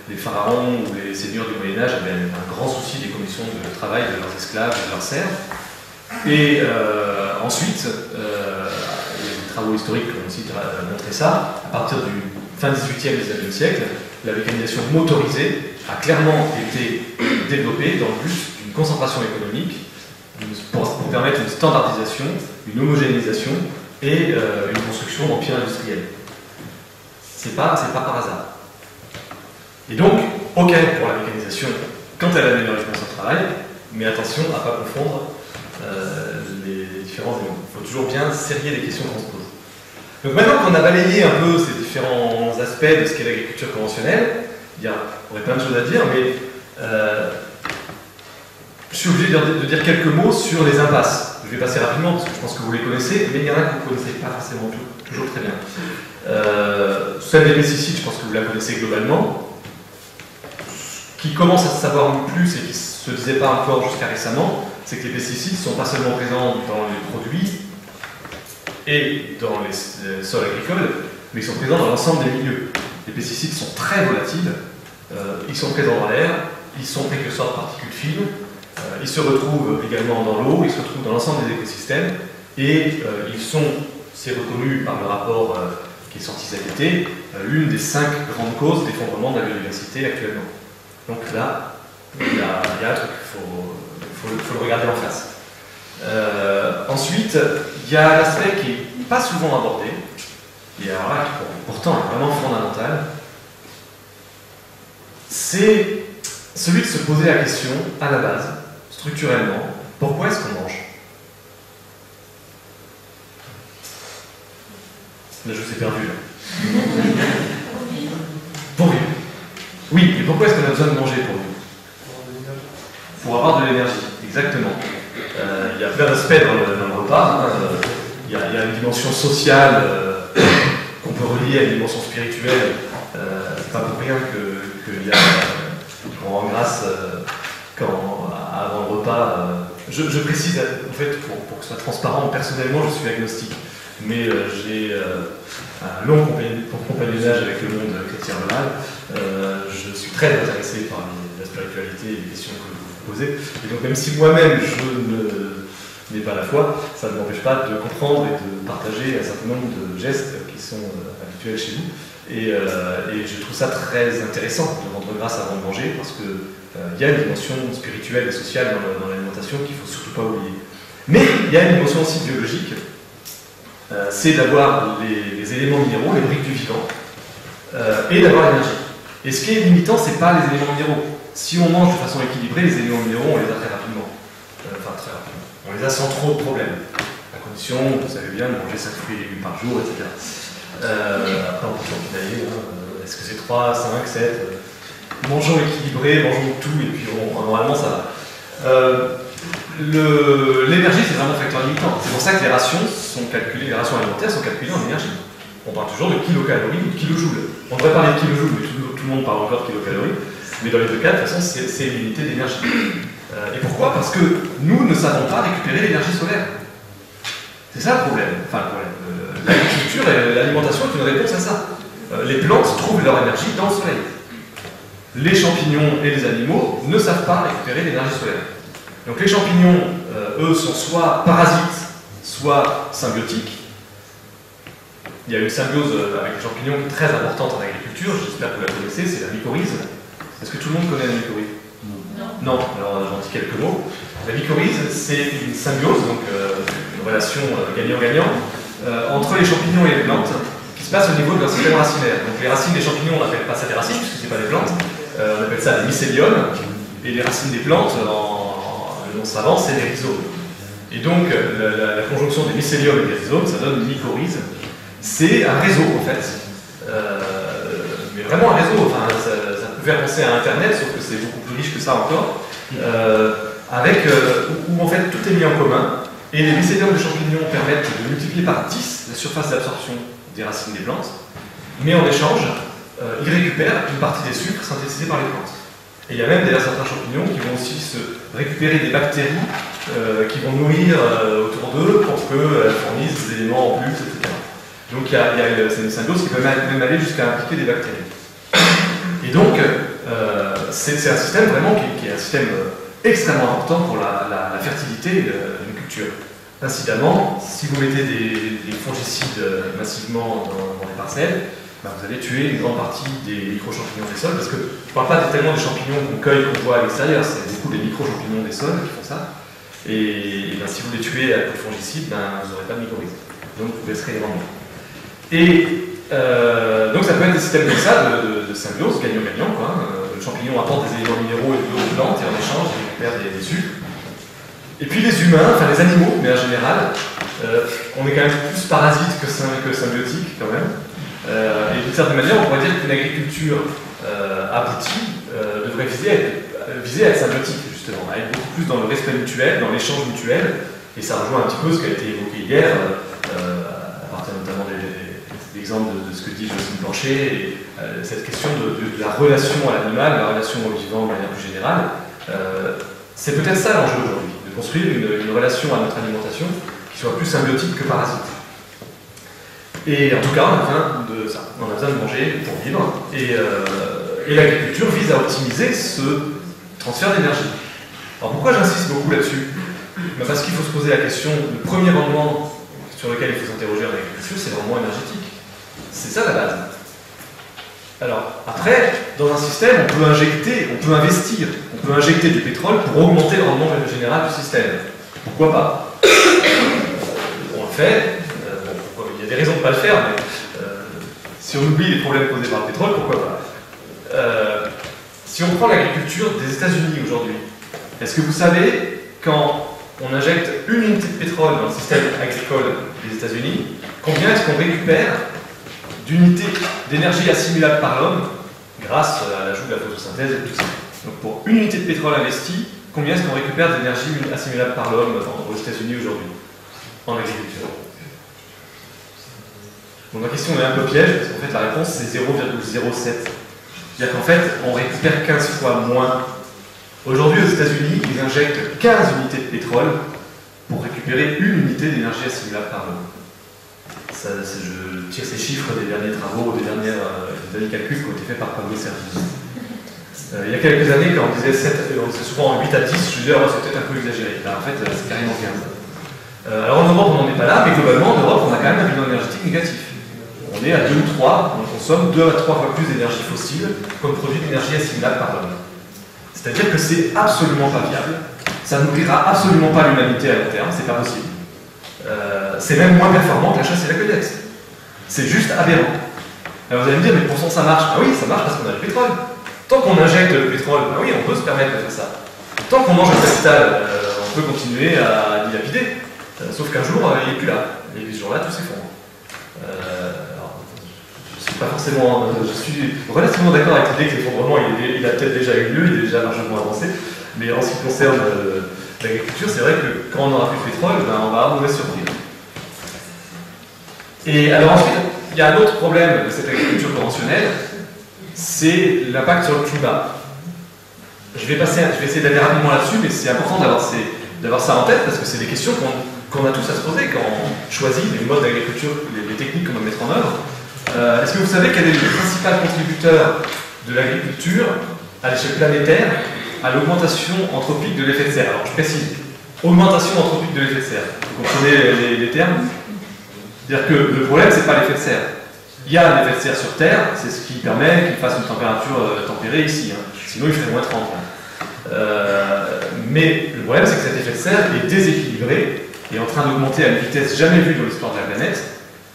les pharaons ou les seigneurs du Moyen-Âge avaient un grand souci des conditions de travail de leurs esclaves et de leurs serfs. Et ensuite, il y a des travaux historiques qui ont aussi montré ça, à partir du fin 18e et 19e siècle, la mécanisation motorisée a clairement été développée dans le but d'une concentration économique, pour permettre une standardisation, une homogénéisation et une construction d'empire industriel. C'est pas par hasard. Et donc, ok pour la mécanisation quand elle améliore les conditions de travail, mais attention à ne pas confondre les différents éléments. Il faut toujours bien serrer les questions qu'on se pose. Donc maintenant qu'on a balayé un peu ces différents aspects de ce qu'est l'agriculture conventionnelle, il y aurait plein de choses à dire, mais je suis obligé de dire quelques mots sur les impasses. Je vais passer rapidement parce que je pense que vous les connaissez, mais il y en a que vous ne connaissez pas forcément toujours très bien. Celle des pesticides, je pense que vous la connaissez globalement. Ce qui commence à se savoir plus et qui ne se disait pas encore jusqu'à récemment, c'est que les pesticides ne sont pas seulement présents dans les produits et dans les sols agricoles, mais ils sont présents dans l'ensemble des milieux. Les pesticides sont très volatiles, ils sont présents dans l'air, ils sont précurseurs de particules fines, ils se retrouvent également dans l'eau, ils se retrouvent dans l'ensemble des écosystèmes, et ils sont, c'est reconnu par le rapport qui est sorti cet été, l'une des 5 grandes causes d'effondrement de la biodiversité actuellement. Donc là, il y a un truc, il faut le regarder en face. Ensuite, il y a l'aspect qui n'est pas souvent abordé, et alors là, qui pourtant est vraiment fondamental, c'est celui de se poser la question, à la base, structurellement, pourquoi est-ce qu'on mange? Là, je vous ai perdu, là. Pour vivre. Oui, mais pourquoi est-ce qu'on a besoin de manger pour vivre? Pour avoir de l'énergie, exactement. Il y a plein d'aspects dans le repas. Il y a une dimension sociale qu'on peut relier à une dimension spirituelle. C'est pas pour rien qu'il y a qu'on engrasse avant le repas. Je précise, en fait, pour que ce soit transparent, personnellement, je suis agnostique. Mais j'ai un long compagnonnage avec le monde chrétien rural. Je suis très intéressé par la spiritualité et les questions que vous posez. Et donc, même si moi-même je n'ai pas la foi, ça ne m'empêche pas de comprendre et de partager un certain nombre de gestes qui sont habituels chez nous. Et je trouve ça très intéressant de rendre grâce avant de manger, parce qu'il y a une dimension spirituelle et sociale dans l'alimentation qu'il ne faut surtout pas oublier. Mais il y a une dimension aussi biologique, c'est d'avoir les éléments minéraux, les briques du vivant, et d'avoir l'énergie. Et ce qui est limitant, ce n'est pas les éléments minéraux. Si on mange de façon équilibrée, les éléments minéraux, on les a très rapidement. Enfin, très rapidement. On les a sans trop de problèmes. À condition, vous savez bien, de manger 5 fruits et légumes par jour, etc. Après, on peut s'empinailler. Est-ce que c'est 3, 5, 7 Mangeons équilibré, mangeons tout, et puis normalement, ça va. L'énergie, c'est vraiment un facteur limitant. C'est pour ça que les rations sont calculées, les rations alimentaires sont calculées en énergie. On parle toujours de kilocalories ou de kilojoules. On devrait parler de kilojoules, mais tout le monde parle encore de kilocalories. Mais dans les deux cas, de toute façon, c'est l'unité d'énergie. Et pourquoi? Parce que nous ne savons pas récupérer l'énergie solaire. C'est ça le problème. Enfin, le problème. L'agriculture et l'alimentation est une réponse à ça. Les plantes trouvent leur énergie dans le soleil. Les champignons et les animaux ne savent pas récupérer l'énergie solaire. Donc les champignons, eux, sont soit parasites soit symbiotique. Il y a une symbiose avec les champignons qui est très importante en agriculture, j'espère que vous la connaissez, c'est la mycorhize. Est-ce que tout le monde connaît la mycorhize? Non. Alors j'en dis quelques mots. La mycorhize, c'est une symbiose, donc une relation gagnant-gagnant, entre les champignons et les plantes, qui se passe au niveau de leur système racinaire. Donc les racines des champignons, on n'appelle pas ça des racines, puisque ce n'est pas des plantes, on appelle ça des mycéliums, et les racines des plantes, le nom savant, c'est des rhizomes. Et donc la conjonction des mycéliums et des rhizomes, ça donne une mycorhize. C'est un réseau en fait, mais vraiment un réseau, enfin, ça peut faire penser à Internet, sauf que c'est beaucoup plus riche que ça encore, où en fait tout est mis en commun, et les mycéliums de champignons permettent de multiplier par 10 la surface d'absorption des racines des plantes, mais en échange, ils récupèrent une partie des sucres synthétisés par les plantes. Et il y a même d'ailleurs certains champignons qui vont aussi se récupérer des bactéries qui vont nourrir autour d'eux pour qu'elles fournissent des éléments en plus, etc. Donc c'est une symbiose qui peut même aller jusqu'à impliquer des bactéries. Et donc, c'est un système vraiment qui est un système extrêmement important pour la fertilité d'une culture. Incidemment, si vous mettez des fongicides massivement dans les parcelles, ben vous allez tuer une grande partie des micro-champignons des sols, parce que je ne parle pas tellement des champignons qu'on cueille, qu'on voit à l'extérieur, c'est beaucoup des micro-champignons des sols qui font ça. Et ben, si vous les tuez à coup de fongicides, ben, vous n'aurez pas de mycorhize. Donc vous baisserez les rendements. Et donc ça peut être des systèmes comme ça, de symbiose, gagnant-gagnant, quoi. Le champignon apporte des éléments minéraux et de l'eau aux plantes, et en échange, il récupère des sucres. Et puis les humains, enfin les animaux, mais en général, on est quand même plus parasite que symbiotique, quand même. Et d'une certaine manière, on pourrait dire qu'une agriculture aboutie devrait viser à être symbiotique, justement, à être beaucoup plus dans le respect mutuel, dans l'échange mutuel, et ça rejoint un petit peu ce qui a été évoqué hier, à partir notamment des exemples de ce que dit Jocelyne Blanchet, et cette question de la relation à l'animal, la relation au vivant de manière plus générale. C'est peut-être ça l'enjeu aujourd'hui, de construire une relation à notre alimentation qui soit plus symbiotique que parasite. Et en tout cas, on a besoin de ça. On a besoin de manger pour vivre. Et l'agriculture vise à optimiser ce transfert d'énergie. Alors pourquoi j'insiste beaucoup là-dessus? Parce qu'il faut se poser la question, le premier rendement sur lequel il faut s'interroger en agriculture, c'est le rendement énergétique. C'est ça la base. Alors, après, dans un système, on peut investir, on peut injecter du pétrole pour augmenter le rendement général du système. Pourquoi pas? On le fait. Il y a des raisons de ne pas le faire, mais si on oublie les problèmes causés par le pétrole, pourquoi pas? Si on prend l'agriculture des États-Unis aujourd'hui, est-ce que vous savez, quand on injecte une unité de pétrole dans le système agricole des États-Unis, combien est-ce qu'on récupère d'unités d'énergie assimilable par l'homme grâce à l'ajout de la photosynthèse et tout ça? Donc pour une unité de pétrole investie, combien est-ce qu'on récupère d'énergie assimilable par l'homme aux États-Unis aujourd'hui en agriculture? Bon, ma question est un peu piège, parce qu'en fait la réponse c'est 0,07. C'est-à-dire qu'en fait, on récupère 15 fois moins. Aujourd'hui, aux États-Unis, ils injectent 15 unités de pétrole pour récupérer une unité d'énergie assimilable par l'homme. Je tire ces chiffres des derniers travaux, des derniers calculs qui ont été faits par Pablo Servini. Il y a quelques années, quand on disait 7, on disait souvent 8 à 10, je disais, oh, c'est peut-être un peu exagéré. Là, en fait, c'est carrément 15. Alors en Europe, on n'en est pas là, mais globalement, en Europe, on a quand même un bilan énergétique négatif. On est à 2 ou 3, on consomme 2 à 3 fois plus d'énergie fossile comme produit d'énergie assimilable par l'homme. C'est-à-dire que c'est absolument pas viable, ça nourrira absolument pas l'humanité à long terme, c'est pas possible. C'est même moins performant que la chasse et la cueillette. C'est juste aberrant. Alors vous allez me dire, mais pourtant ça marche. Ah oui, ça marche parce qu'on a le pétrole. Tant qu'on injecte le pétrole, ah oui, on peut se permettre de faire ça. Tant qu'on mange le capital, on peut continuer à dilapider. Sauf qu'un jour, il n'est plus là. Et ce jour-là, tout s'effondre. Je suis relativement d'accord avec l'idée que l'effondrement il a peut-être déjà eu lieu, il est déjà largement avancé, mais en ce qui concerne l'agriculture, c'est vrai que quand on n'aura plus de pétrole, ben, on va avoir mauvaise surprise. Et alors ensuite, il y a un autre problème de cette agriculture conventionnelle, c'est l'impact sur le climat. Je vais essayer d'aller rapidement là-dessus, mais c'est important d'avoir ça en tête, parce que c'est des questions qu'on a tous à se poser quand on choisit les modes d'agriculture, les techniques qu'on va mettre en œuvre. Est-ce que vous savez quel est le principal contributeur de l'agriculture à l'échelle planétaire à l'augmentation anthropique de l'effet de serre? Alors je précise, augmentation anthropique de l'effet de serre. Vous comprenez les termes? C'est-à-dire que le problème, c'est pas l'effet de serre. Il y a un effet de serre sur Terre, c'est ce qui permet qu'il fasse une température tempérée ici. Hein. Sinon, il ferait moins 30. Hein. Mais le problème, c'est que cet effet de serre est déséquilibré et en train d'augmenter à une vitesse jamais vue dans l'histoire de la planète.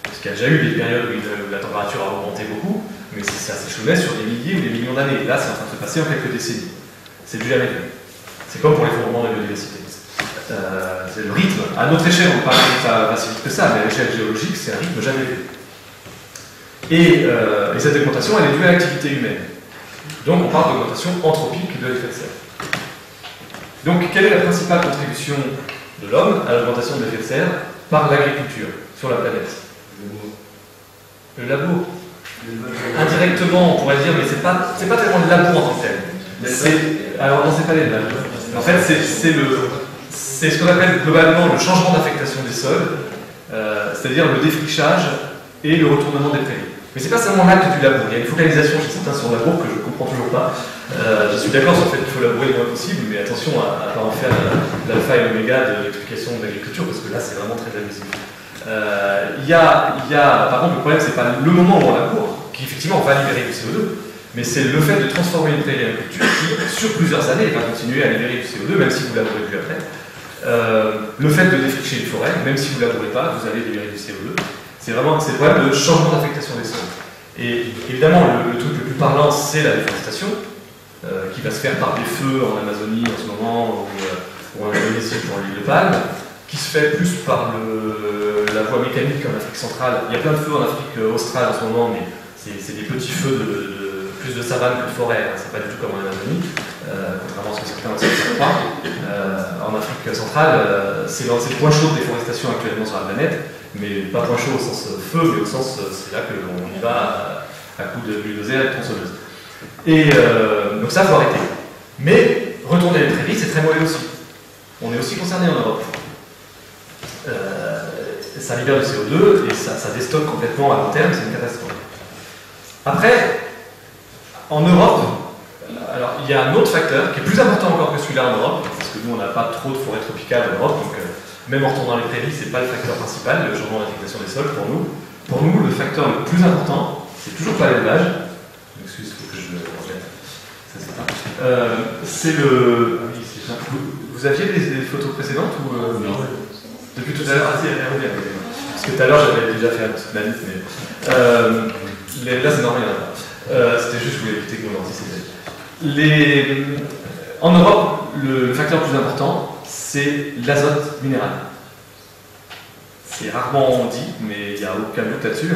Parce qu'il y a déjà eu des périodes où la température a augmenté beaucoup, mais ça s'échelonnait sur des milliers ou des millions d'années. Là, c'est en train de se passer en quelques décennies. C'est du jamais vu. C'est comme pour l'effondrement de la biodiversité. C'est le rythme. À notre échelle, on parle que ça va si vite que ça, mais à l'échelle géologique, c'est un rythme jamais vu. Et cette augmentation, elle est due à l'activité humaine. Donc on parle d'augmentation anthropique de l'effet de serre. Donc quelle est la principale contribution de l'homme à l'augmentation de l'effet de serre par l'agriculture sur la planète? Le labour. Indirectement, on pourrait dire, mais c'est pas tellement le labour en tant que tel. Alors non, c'est pas l'élevage. En fait, c'est ce qu'on appelle globalement le changement d'affectation des sols, c'est-à-dire le défrichage et le retournement des prairies. Mais c'est pas seulement l'acte du labour. Il y a une focalisation chez certains sur le labour que je ne comprends toujours pas. Je suis d'accord sur le fait qu'il faut labourer le moins possible, mais attention à ne pas en faire l'alpha et l'oméga de l'explication de l'agriculture, parce que là c'est vraiment très abusif. Par contre, le problème, c'est pas le moment où on laboure, qui effectivement va libérer du CO2, mais c'est le fait de transformer une prairie en culture qui, sur plusieurs années, va continuer à libérer du CO2, même si vous ne labourez plus après. Le fait de défricher une forêt, même si vous ne labourez pas, vous allez libérer du CO2. C'est le problème de changement d'affectation des sols. Et évidemment, le truc le plus parlant, c'est la déforestation, qui va se faire par des feux en Amazonie en ce moment, ou en Indonésie pour l'huile de palme, qui se fait plus par la voie mécanique en Afrique centrale. Il y a plein de feux en Afrique australe en ce moment, mais c'est des petits feux plus de savane que de forêt, hein. C'est pas du tout comme en Amazonie, contrairement à ce que certains ne savent pas. En Afrique centrale, c'est le point chaud de déforestation actuellement sur la planète, mais pas point chaud au sens feu, mais au sens c'est là qu'on y va à coup de bulldozer et de tronçonneuse. Et donc ça, il faut arrêter. Mais retourner les prairies, c'est très mauvais aussi. On est aussi concerné en Europe. Ça libère du CO2 et ça déstocke complètement à long terme, c'est une catastrophe. Après, en Europe, alors il y a un autre facteur qui est plus important encore que celui-là en Europe, parce que nous on n'a pas trop de forêt tropicale en Europe, donc même en retournant les prairies, c'est pas le facteur principal, le changement d'affectation des sols pour nous. Pour nous, le facteur le plus important, c'est toujours pas l'élevage. Excuse, il faut que je le remette. C'est le. Vous aviez les photos précédentes ou non? Depuis tout à l'heure, elle revient. Parce que tout à l'heure, j'avais déjà fait une petite manip, mais là, c'est normal, il n'y en a pas. C'était juste, je voulais éviter que mon ordi s'éteigne. En Europe, le facteur le plus important, c'est l'azote minéral. C'est rarement dit, mais il n'y a aucun doute là-dessus.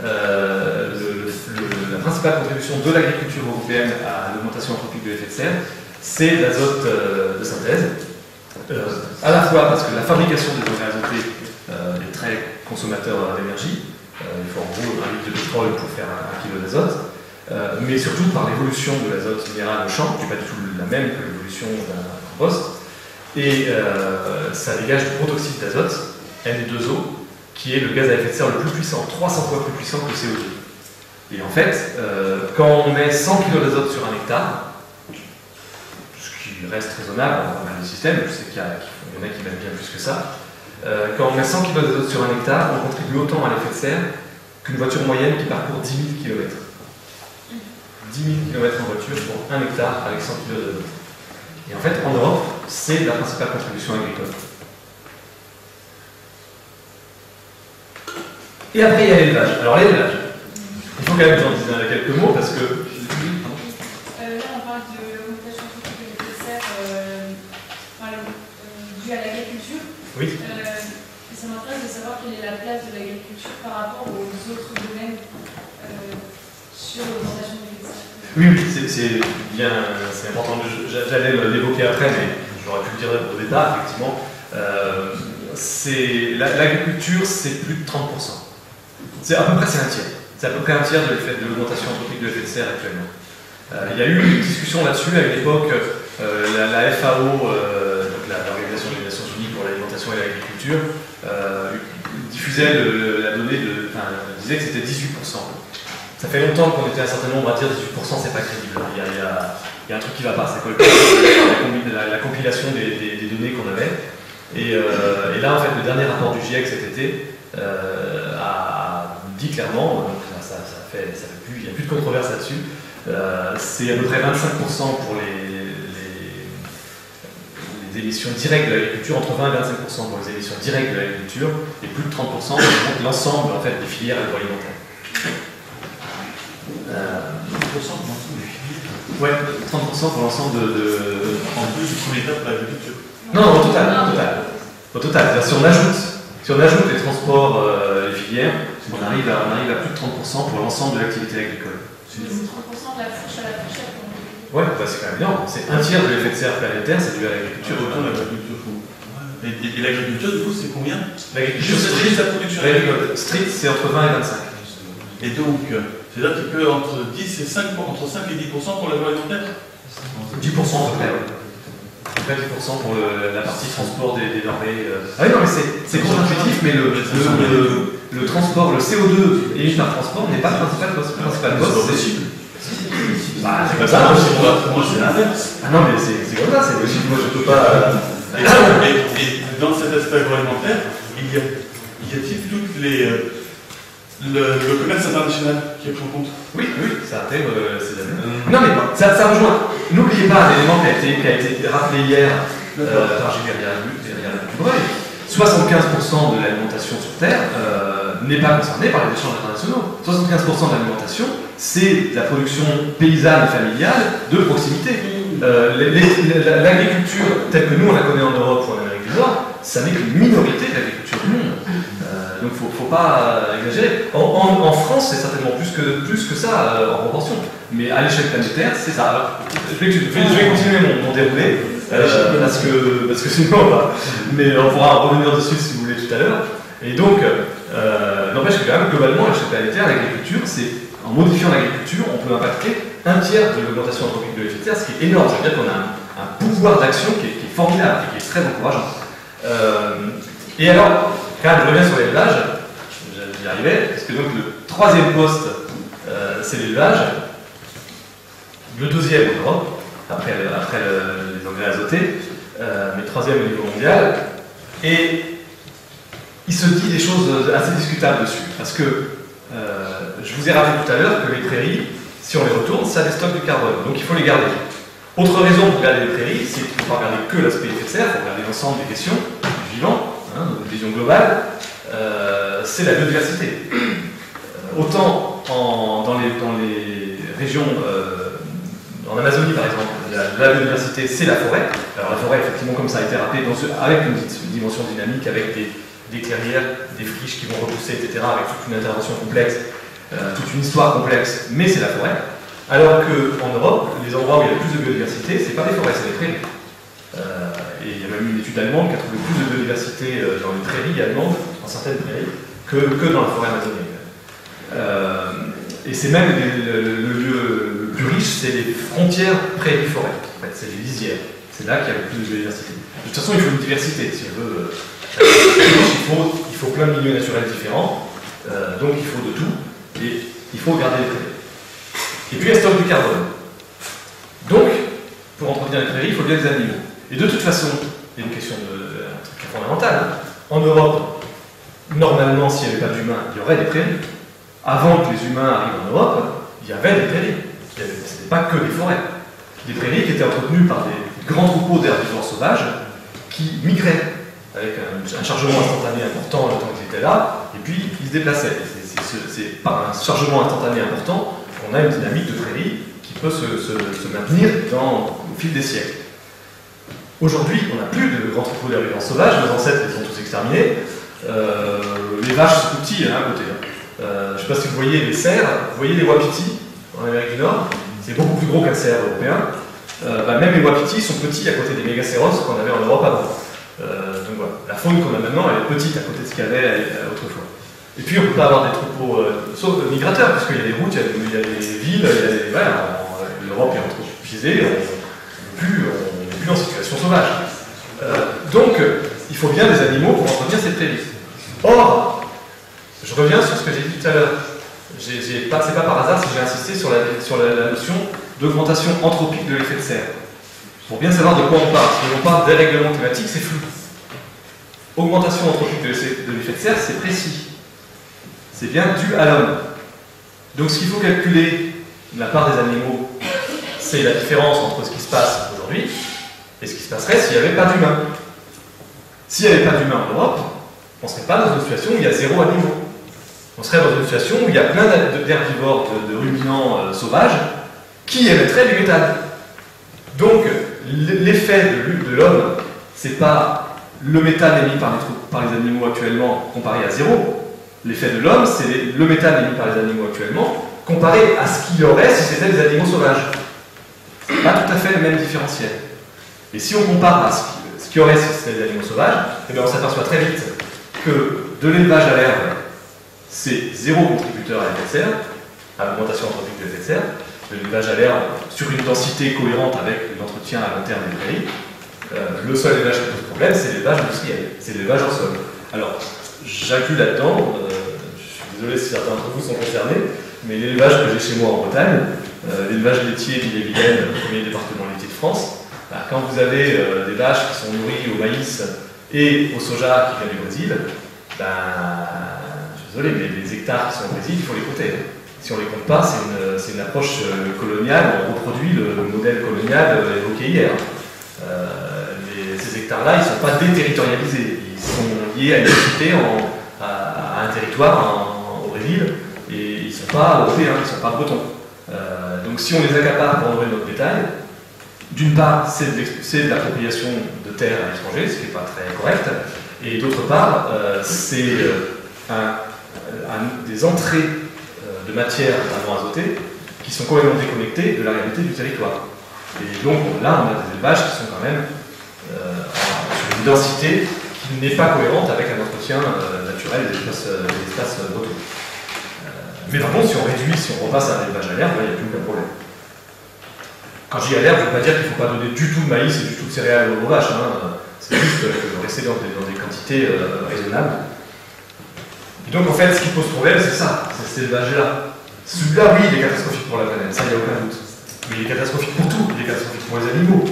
La principale contribution de l'agriculture européenne à l'augmentation anthropique de l'effet de serre, c'est l'azote de synthèse. À la fois parce que la fabrication des engrais azotés est très consommateur d'énergie. Il faut en gros 1 litre de pétrole pour faire 1 kg d'azote. Mais surtout par l'évolution de l'azote minéral au champ, qui n'est pas du tout la même que l'évolution d'un compost. Et ça dégage du protoxyde d'azote, N2O, qui est le gaz à effet de serre le plus puissant, 300 fois plus puissant que le CO2. Et en fait, quand on met 100 kg d'azote sur 1 hectare, ce qui reste raisonnable dans le système, je sais qu'il y en a qui mettent bien plus que ça, quand on met 100 kg d'azote sur 1 hectare, on contribue autant à l'effet de serre qu'une voiture moyenne qui parcourt 10 000 km. 10 000 km en voiture pour 1 hectare avec 100 kg d'azote. Et en fait, en Europe, c'est la principale contribution agricole. Et après, il y a l'élevage. Alors l'élevage, il faut quand même que j'en dise quelques mots parce que... Là, on parle de l'augmentation anthropique de l'effet de serre due à l'agriculture. Oui. Ça m'intéresse de savoir quelle est la place de l'agriculture par rapport aux autres domaines sur l'augmentation de l'effet de serre. Oui, c'est important. J'allais l'évoquer après, mais j'aurais pu le dire au départ, effectivement. L'agriculture, c'est plus de 30%. C'est à peu près un tiers. C'est à peu près un tiers de l'augmentation anthropique de l'effet de serre actuellement. Il y a eu une discussion là-dessus à une époque. La FAO, donc l'Organisation des Nations Unies pour l'alimentation et l'agriculture, diffusait la donnée disait que c'était 18%. Ça fait longtemps qu'on était un certain nombre à dire 18%, c'est pas crédible. Il y a un truc qui va pas, c'est quoi la compilation des données qu'on avait. dernier rapport du GIEC cet été a dit clairement, il n'y a plus de controverse là-dessus, c'est à peu près 25% pour les émissions directes de l'agriculture, entre 20 et 25% pour les émissions directes de l'agriculture, et plus de 30% pour l'ensemble en fait, des filières agroalimentaires. 30% pour l'ensemble des filières. Ouais, 30% pour l'ensemble de... En plus du premier étape de l'agriculture. Non, au total. Si on ajoute les transports, les filières, on arrive à plus de 30% pour l'ensemble de l'activité agricole. C'est 30% de la fourche à la fourchette. Ouais, bah c'est quand même bien. C'est un tiers de l'effet de serre planétaire, c'est dû à l'agriculture. Autant l'agriculture. Et l'agriculture, du coup, c'est combien? L'agriculture stricte, la production stricte, c'est entre 20 et 25. Et donc, c'est-à-dire qu'il peut entre 5 et 10% pour l'agroalimentaire? 10% à peu près, ouais. À peu près 10% pour la partie transport des denrées. Ah oui, non, mais c'est contre-intuitif, mais le transport, le CO2 émis par transport n'est pas le principal poste. C'est pas possible. Bah, c'est comme ça, moi c'est l'inverse. Ah non, mais c'est comme ça, c'est logique, moi je peux pas. Et dans cet aspect agroalimentaire, y a-t-il toutes le commerce international qui est pris en compte? Oui, ça intègre ces années. Non, mais ça rejoint. N'oubliez pas un élément qui a été rappelé hier par Gilles Dubreuil. 75% de l'alimentation sur Terre n'est pas concernée par les échanges internationaux. 75% de l'alimentation, c'est la production paysanne et familiale de proximité. L'agriculture telle que nous on la connaît en Europe ou en Amérique du Nord, ça n'est qu'une minorité de l'agriculture du monde. Donc il ne faut pas exagérer. En France, c'est certainement plus que ça en proportion. Mais à l'échelle planétaire, c'est ça. Alors, je vais continuer mon déroulé, parce que sinon, mais on pourra revenir dessus si vous voulez tout à l'heure. Et donc, n'empêche que quand même, globalement, à l'échelle planétaire, l'agriculture, c'est en modifiant l'agriculture, on peut impacter un tiers de l'augmentation anthropique de l'effet de serre, ce qui est énorme. Ça veut dire qu'on a un pouvoir d'action qui est formidable et qui est très encourageant. Et alors, quand même, je reviens sur l'élevage, j'y arrivais, parce que donc le troisième poste, c'est l'élevage, le deuxième en Europe, après les engrais azotés, mais troisième au niveau mondial, et il se dit des choses assez discutables dessus, parce que je vous ai rappelé tout à l'heure que les prairies, si on les retourne, ça a des stocks de carbone, donc il faut les garder. Autre raison pour garder les prairies, c'est qu'il ne faut pas regarder que l'aspect effet de serre, il faut regarder l'ensemble des questions du vivant, notre vision globale, c'est la biodiversité. Autant dans les régions, en Amazonie par exemple, la biodiversité c'est la forêt. Alors la forêt, effectivement, comme ça a été rappelé, avec une dimension dynamique, avec des clairières, des friches qui vont repousser, etc., avec toute une intervention complexe, toute une histoire complexe, mais c'est la forêt. Alors qu'en Europe, les endroits où il y a le plus de biodiversité, c'est pas les forêts, c'est les prairies. Et il y a même une étude allemande qui a trouvé plus de biodiversité dans les prairies allemandes, dans certaines prairies, que dans la forêt amazonienne. Et c'est même le lieu le plus riche, c'est les frontières prairies-forêt. En fait, c'est les lisières. C'est là qu'il y a le plus de biodiversité. De toute façon, il faut une diversité. Si on veut il faut plein de milieux naturels différents, donc il faut de tout, et il faut garder les prairies. Et puis il y a stock du carbone. Donc, pour entretenir les prairies, il faut bien des animaux. Et de toute façon, il y a une question un truc fondamental. En Europe, normalement, s'il n'y avait pas d'humains, il y aurait des prairies. Avant que les humains arrivent en Europe, il y avait des prairies. Ce n'était pas que des forêts. Des prairies qui étaient entretenues par des grands troupeaux d'herbivores sauvages qui migraient avec un chargement instantané important le temps qu'ils étaient là, et puis ils se déplaçaient. C'est par un chargement instantané important qu'on a une dynamique de prairie qui peut se maintenir au fil des siècles. Aujourd'hui, on n'a plus de grands troupeaux d'herbivores sauvages, nos ancêtres les ont tous exterminés. Les vaches, c'est tout petit à côté. Je ne sais pas si vous voyez les cerfs, vous voyez les wapitis en Amérique du Nord, c'est beaucoup plus gros qu'un cerf européen. Même les wapitis sont petits à côté des mégacéros qu'on avait en Europe avant. Donc voilà, la faune qu'on a maintenant, elle est petite à côté de ce qu'il y avait autrefois. Et puis on ne peut pas avoir des troupeaux migrateurs, parce qu'il y a des routes, il y a des villes, l'Europe est anthropisée, on n'est plus en situation sauvage. Donc il faut bien des animaux pour entretenir ces prairies. Or, je reviens sur ce que j'ai dit tout à l'heure. C'est pas par hasard si j'ai insisté sur la notion d'augmentation anthropique de l'effet de serre. Pour bien savoir de quoi on parle. Si on parle dérèglement climatique, c'est flou. augmentation anthropique de l'effet de serre, c'est précis. C'est bien dû à l'homme. Donc ce qu'il faut calculer de la part des animaux, c'est la différence entre ce qui se passe aujourd'hui et ce qui se passerait s'il n'y avait pas d'humains. S'il n'y avait pas d'humains en Europe, on ne serait pas dans une situation où il y a 0 animaux. On serait dans une situation où il y a plein d'herbivores, de ruminants sauvages, qui émettraient du méthane. Donc, l'effet de l'homme, c'est pas le méthane émis par les animaux actuellement comparé à 0. L'effet de l'homme, c'est le méthane émis par les animaux actuellement comparé à ce qu'il y aurait si c'était des animaux sauvages. C'est pas tout à fait le même différentiel. Et si on compare à ce qu'il y aurait si c'était des animaux sauvages, eh bien on s'aperçoit très vite que de l'élevage à l'herbe, c'est 0 contributeur à l'effet de serre, à l'augmentation anthropique de l'effet de serre. De l'élevage à l'herbe sur une densité cohérente avec l'entretien à long terme des prairies. Le seul élevage qui pose problème, c'est l'élevage industriel, c'est l'élevage en sol. Alors, j'inclus là-dedans, je suis désolé si certains d'entre vous sont concernés, mais l'élevage que j'ai chez moi en Bretagne, l'élevage laitier d'Ille-et-Vilaine, le premier département laitier de France, quand vous avez des vaches qui sont nourries au maïs et au soja qui vient du Brésil, je suis désolé, mais les hectares qui sont au Brésil, il faut les compter. Si on ne les compte pas, c'est une approche coloniale, on reproduit le modèle colonial évoqué hier. Ces hectares-là, ils ne sont pas déterritorialisés, ils sont liés à une entité, à un territoire au Brésil, et ils ne sont pas européens, ils ne sont pas bretons. Donc si on les accapare pour nourrir notre bétail, d'une part, c'est de l'appropriation de terres à l'étranger, ce qui n'est pas très correct, et d'autre part, c'est des entrées de matières, notamment azotées, qui sont complètement déconnectées de la réalité du territoire. Et donc là, on a des élevages qui sont quand même sur une densité qui n'est pas cohérente avec un entretien naturel des espaces bretons. Mais par contre, si on réduit, si on repasse à un élevage à l'herbe, il n'y a plus aucun problème. Quand je dis à l'herbe, je ne veux pas dire qu'il ne faut pas donner du tout de maïs et du tout de céréales aux vaches. C'est juste rester dans des quantités raisonnables. Et donc en fait, ce qui pose problème, c'est ça, c'est cet élevage-là. Celui-là, oui, il est catastrophique pour la planète, ça, il n'y a aucun doute. Mais il est catastrophique pour tout, il est catastrophique pour les animaux.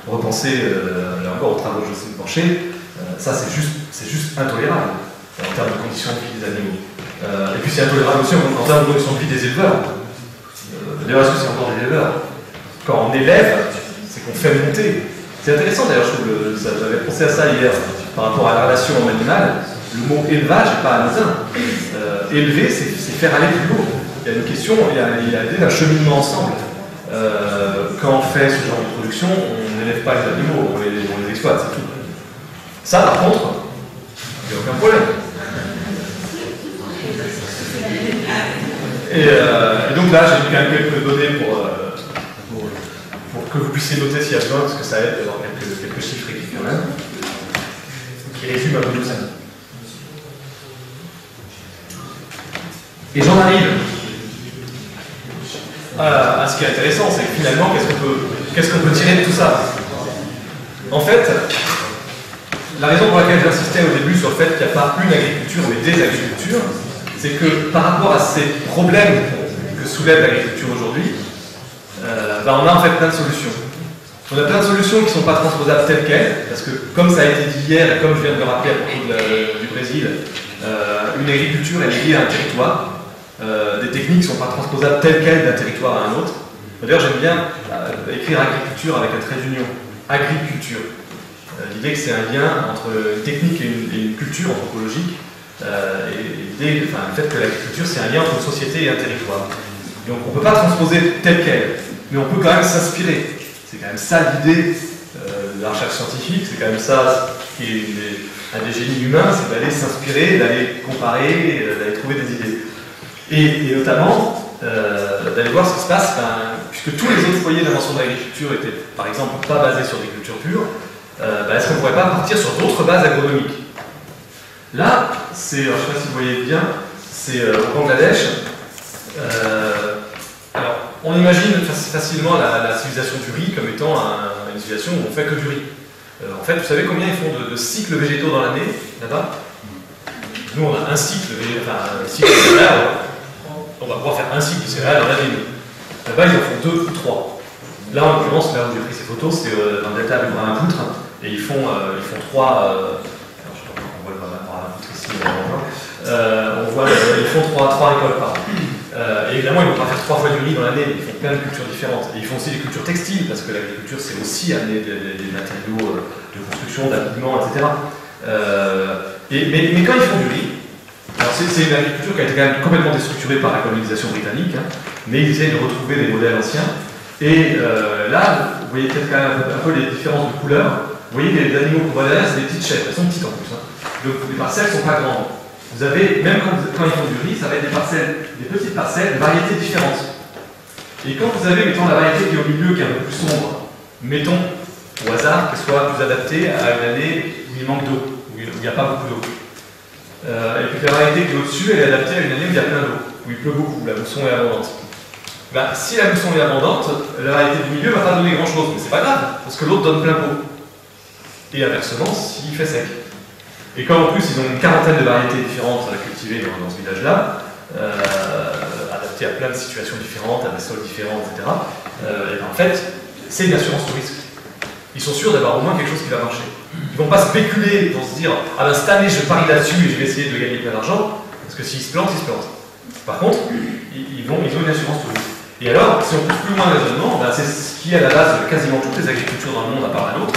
Repensez, là encore, aux travaux de Jocelyne Porcher, ça c'est juste intolérable en termes de conditions de vie des animaux. Et puis c'est intolérable aussi en termes de conditions de vie des éleveurs. D'ailleurs, est-ce que c'est encore des éleveurs? Quand on élève, c'est qu'on fait monter. C'est intéressant d'ailleurs, je trouve, j'avais pensé à ça hier, par rapport à la relation homme-animal. Le mot élevage n'est pas anodin. Élever, c'est faire aller plus haut. Il y a une question, il y a l'idée d'un cheminement ensemble. Quand on fait ce genre de production, on n'élève pas les animaux, on les exploite, c'est tout. Ça, par contre, il n'y a aucun problème. Et donc là, j'ai mis quand même quelques données pour que vous puissiez noter s'il y a besoin, parce que ça aide d'avoir quelques chiffres écrits quand même, qui résument un peu tout ça. Et j'en arrive à ce qui est intéressant, c'est que finalement, qu'est-ce qu'on peut tirer de tout ça? En fait, la raison pour laquelle j'insistais au début sur le fait qu'il n'y a pas une agriculture, mais des agricultures, c'est que par rapport à ces problèmes que soulève l'agriculture aujourd'hui, on a en fait plein de solutions. On a plein de solutions qui ne sont pas transposables telles quelles, parce que comme ça a été dit hier, et comme je viens de le rappeler à propos du Brésil, une agriculture est liée à un territoire. Des techniques ne sont pas transposables telles quelles d'un territoire à un autre. D'ailleurs, j'aime bien écrire agriculture avec un trait d'union. Agriculture. L'idée que c'est un lien entre une technique et une culture anthropologique, et le fait que l'agriculture, c'est un lien entre une société et un territoire. Donc on ne peut pas transposer telle quelle, mais on peut quand même s'inspirer. C'est quand même ça l'idée de la recherche scientifique, c'est quand même ça qui est un des génies humains, c'est d'aller s'inspirer, d'aller comparer, d'aller trouver des idées. Et notamment, d'aller voir ce qui se passe, puisque tous les autres foyers d'invention de l'agriculture étaient, par exemple, pas basés sur des cultures pures, est-ce qu'on ne pourrait pas partir sur d'autres bases agronomiques? Là, c'est, je ne sais pas si vous voyez bien, c'est au Bangladesh. Alors, on imagine facilement la civilisation du riz comme étant une civilisation où on ne fait que du riz. En fait, vous savez combien ils font de cycles végétaux dans l'année, là-bas? Nous, on a un cycle de céréales. On va pouvoir faire un cycle de céréales dans l'année. Là-bas, ils en font 2 ou 3. Là, en l'occurrence, là où j'ai pris ces photos, c'est dans le delta du Bras-un-Poutre, et ils font 3. évidemment. On voit ils font 3 récoltes par an. Et évidemment, ils ne vont pas faire 3 fois du riz dans l'année, ils font plein de cultures différentes. Et ils font aussi des cultures textiles, parce que l'agriculture, c'est aussi amener des matériaux de construction, d'habillement, etc. Mais quand ils font du riz, alors c'est une agriculture qui a été quand même complètement déstructurée par la colonisation britannique, hein, mais ils essayent de retrouver des modèles anciens. Et là, vous voyez peut-être quand même un peu les différences de couleurs. Vous voyez les animaux qu'on voit derrière, c'est des petites chèvres, elles sont petites en plus. Hein. Donc les parcelles ne sont pas grandes. Vous avez, même quand ils font du riz, ça va être des petites parcelles, de variétés différentes. Et quand vous avez, mettons, la variété qui est au milieu, qui est un peu plus sombre, mettons, au hasard, qu'elle soit plus adaptée à une année où il manque d'eau, où il n'y a pas beaucoup d'eau. Et puis la variété qui est au-dessus, elle est adaptée à une année où il y a plein d'eau, où il pleut beaucoup, la mousson est abondante. Ben, si la mousson est abondante, la variété du milieu ne va pas donner grand-chose, mais c'est pas grave, parce que l'autre donne plein pot. Et inversement, s'il fait sec. Et comme en plus ils ont une quarantaine de variétés différentes à cultiver dans ce village-là, adaptées à plein de situations différentes, à des sols différents, etc., et en fait, c'est une assurance tout risque. Ils sont sûrs d'avoir au moins quelque chose qui va marcher. Ils ne vont pas spéculer pour se dire « Ah ben cette année je parie là-dessus et je vais essayer de gagner plein d'argent », parce que s'ils se plantent, ils se plantent. Par contre, ils ont une assurance tout risque. Et alors, si on pousse plus loin le raisonnement, ben c'est ce qui est à la base de quasiment toutes les agricultures dans le monde à part la nôtre,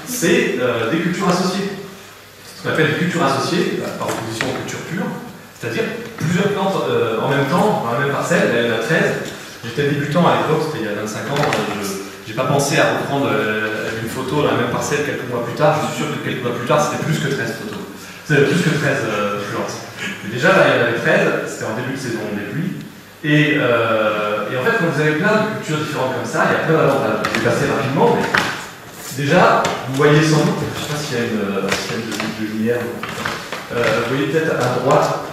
c'est des cultures associées. Ce qu'on appelle des cultures associées, par opposition aux cultures pures, c'est-à-dire plusieurs plantes en même temps, dans la même parcelle, il y en a 13. J'étais débutant à l'époque, c'était il y a 25 ans, je n'ai pas pensé à reprendre une photo dans la même parcelle quelques mois plus tard. Je suis sûr que quelques mois plus tard, c'était plus que 13 photos. C'était plus que 13 plantes. Mais déjà, là, il y en avait 13, c'était en début de saison des pluies. Et en fait, quand vous avez plein de cultures différentes comme ça, il y a plein d'avantages. Je vais passer rapidement, mais déjà, vous voyez sans doute, je ne sais pas s'il y a une lumière, vous voyez peut-être à droite,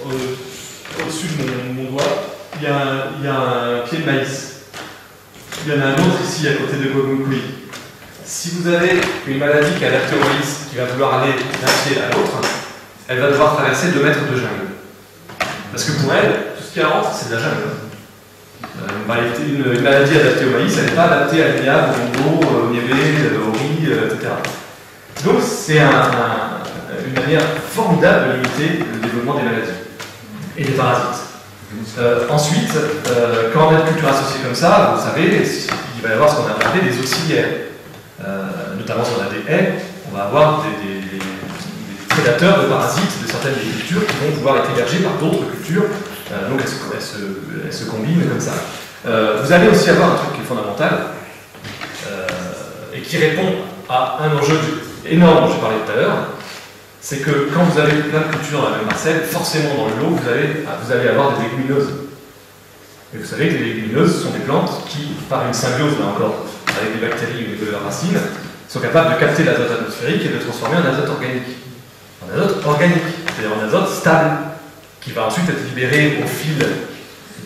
au-dessus de mon doigt, il y a un pied de maïs. Il y en a un autre ici à côté de Gogonkui. Si vous avez une maladie qui est adaptée au maïs, qui va vouloir aller d'un pied à l'autre, elle va devoir traverser 2 mètres de jungle. Parce que pour elle, tout ce qui rentre, c'est de la jungle. Une maladie adaptée au maïs, elle n'est pas adaptée à l'IA, au bongo, au niébé, au riz, etc. Donc c'est une manière formidable de limiter le développement des maladies et des parasites. Ensuite, quand on a une culture associée comme ça, vous savez, il va y avoir ce qu'on a appelé des auxiliaires. Notamment si on a des haies, on va avoir des prédateurs de parasites de certaines des cultures qui vont pouvoir être hébergés par d'autres cultures. Donc elles se combinent comme ça. Vous allez aussi avoir un truc qui est fondamental et qui répond à un enjeu énorme dont je parlais tout à l'heure. C'est que quand vous avez plein de cultures dans la même parcelle, forcément dans le lot, vous allez avoir des légumineuses. Et vous savez que les légumineuses sont des plantes qui, par une symbiose, là encore, avec des bactéries au niveau de leurs racines, sont capables de capter l'azote atmosphérique et de le transformer en azote organique. En azote organique, c'est-à-dire en azote stable, qui va ensuite être libéré au fil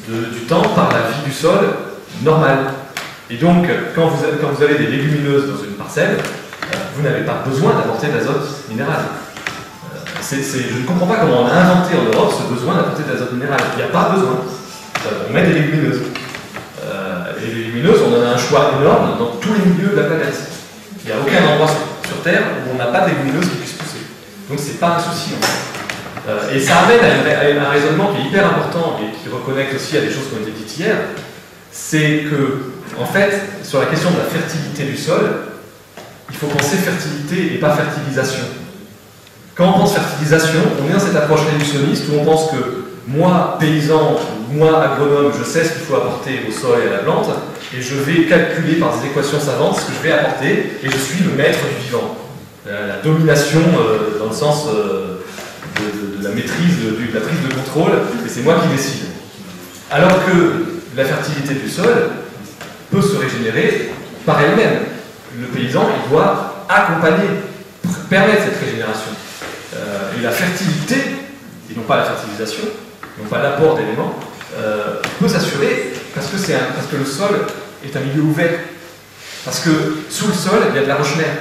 du temps par la vie du sol normale. Et donc, quand vous avez des légumineuses dans une parcelle, vous n'avez pas besoin d'apporter de l'azote minéral. Je ne comprends pas comment on a inventé en Europe ce besoin d'apporter de l'azote minéral. Il n'y a pas besoin. On met des légumineuses. Et les légumineuses, on en a un choix énorme dans tous les milieux de la planète. Il n'y a aucun endroit sur Terre où on n'a pas de légumineuses qui puissent pousser. Donc c'est pas un souci en fait. Et ça amène à un raisonnement qui est hyper important et qui reconnecte aussi à des choses qui ont été dites hier. C'est que, en fait, sur la question de la fertilité du sol, il faut penser fertilité et pas fertilisation. Quand on pense fertilisation, on est dans cette approche réductionniste où on pense que moi, paysan, moi, agronome, je sais ce qu'il faut apporter au sol et à la plante, et je vais calculer par des équations savantes ce que je vais apporter, et je suis le maître du vivant. La domination dans le sens de la maîtrise, de la prise de contrôle, et c'est moi qui décide. Alors que la fertilité du sol peut se régénérer par elle-même. Le paysan, il doit accompagner, permettre cette régénération. Et la fertilité, et non pas la fertilisation, non pas l'apport d'éléments, peut s'assurer parce que le sol est un milieu ouvert. Parce que sous le sol, il y a de la roche-mère.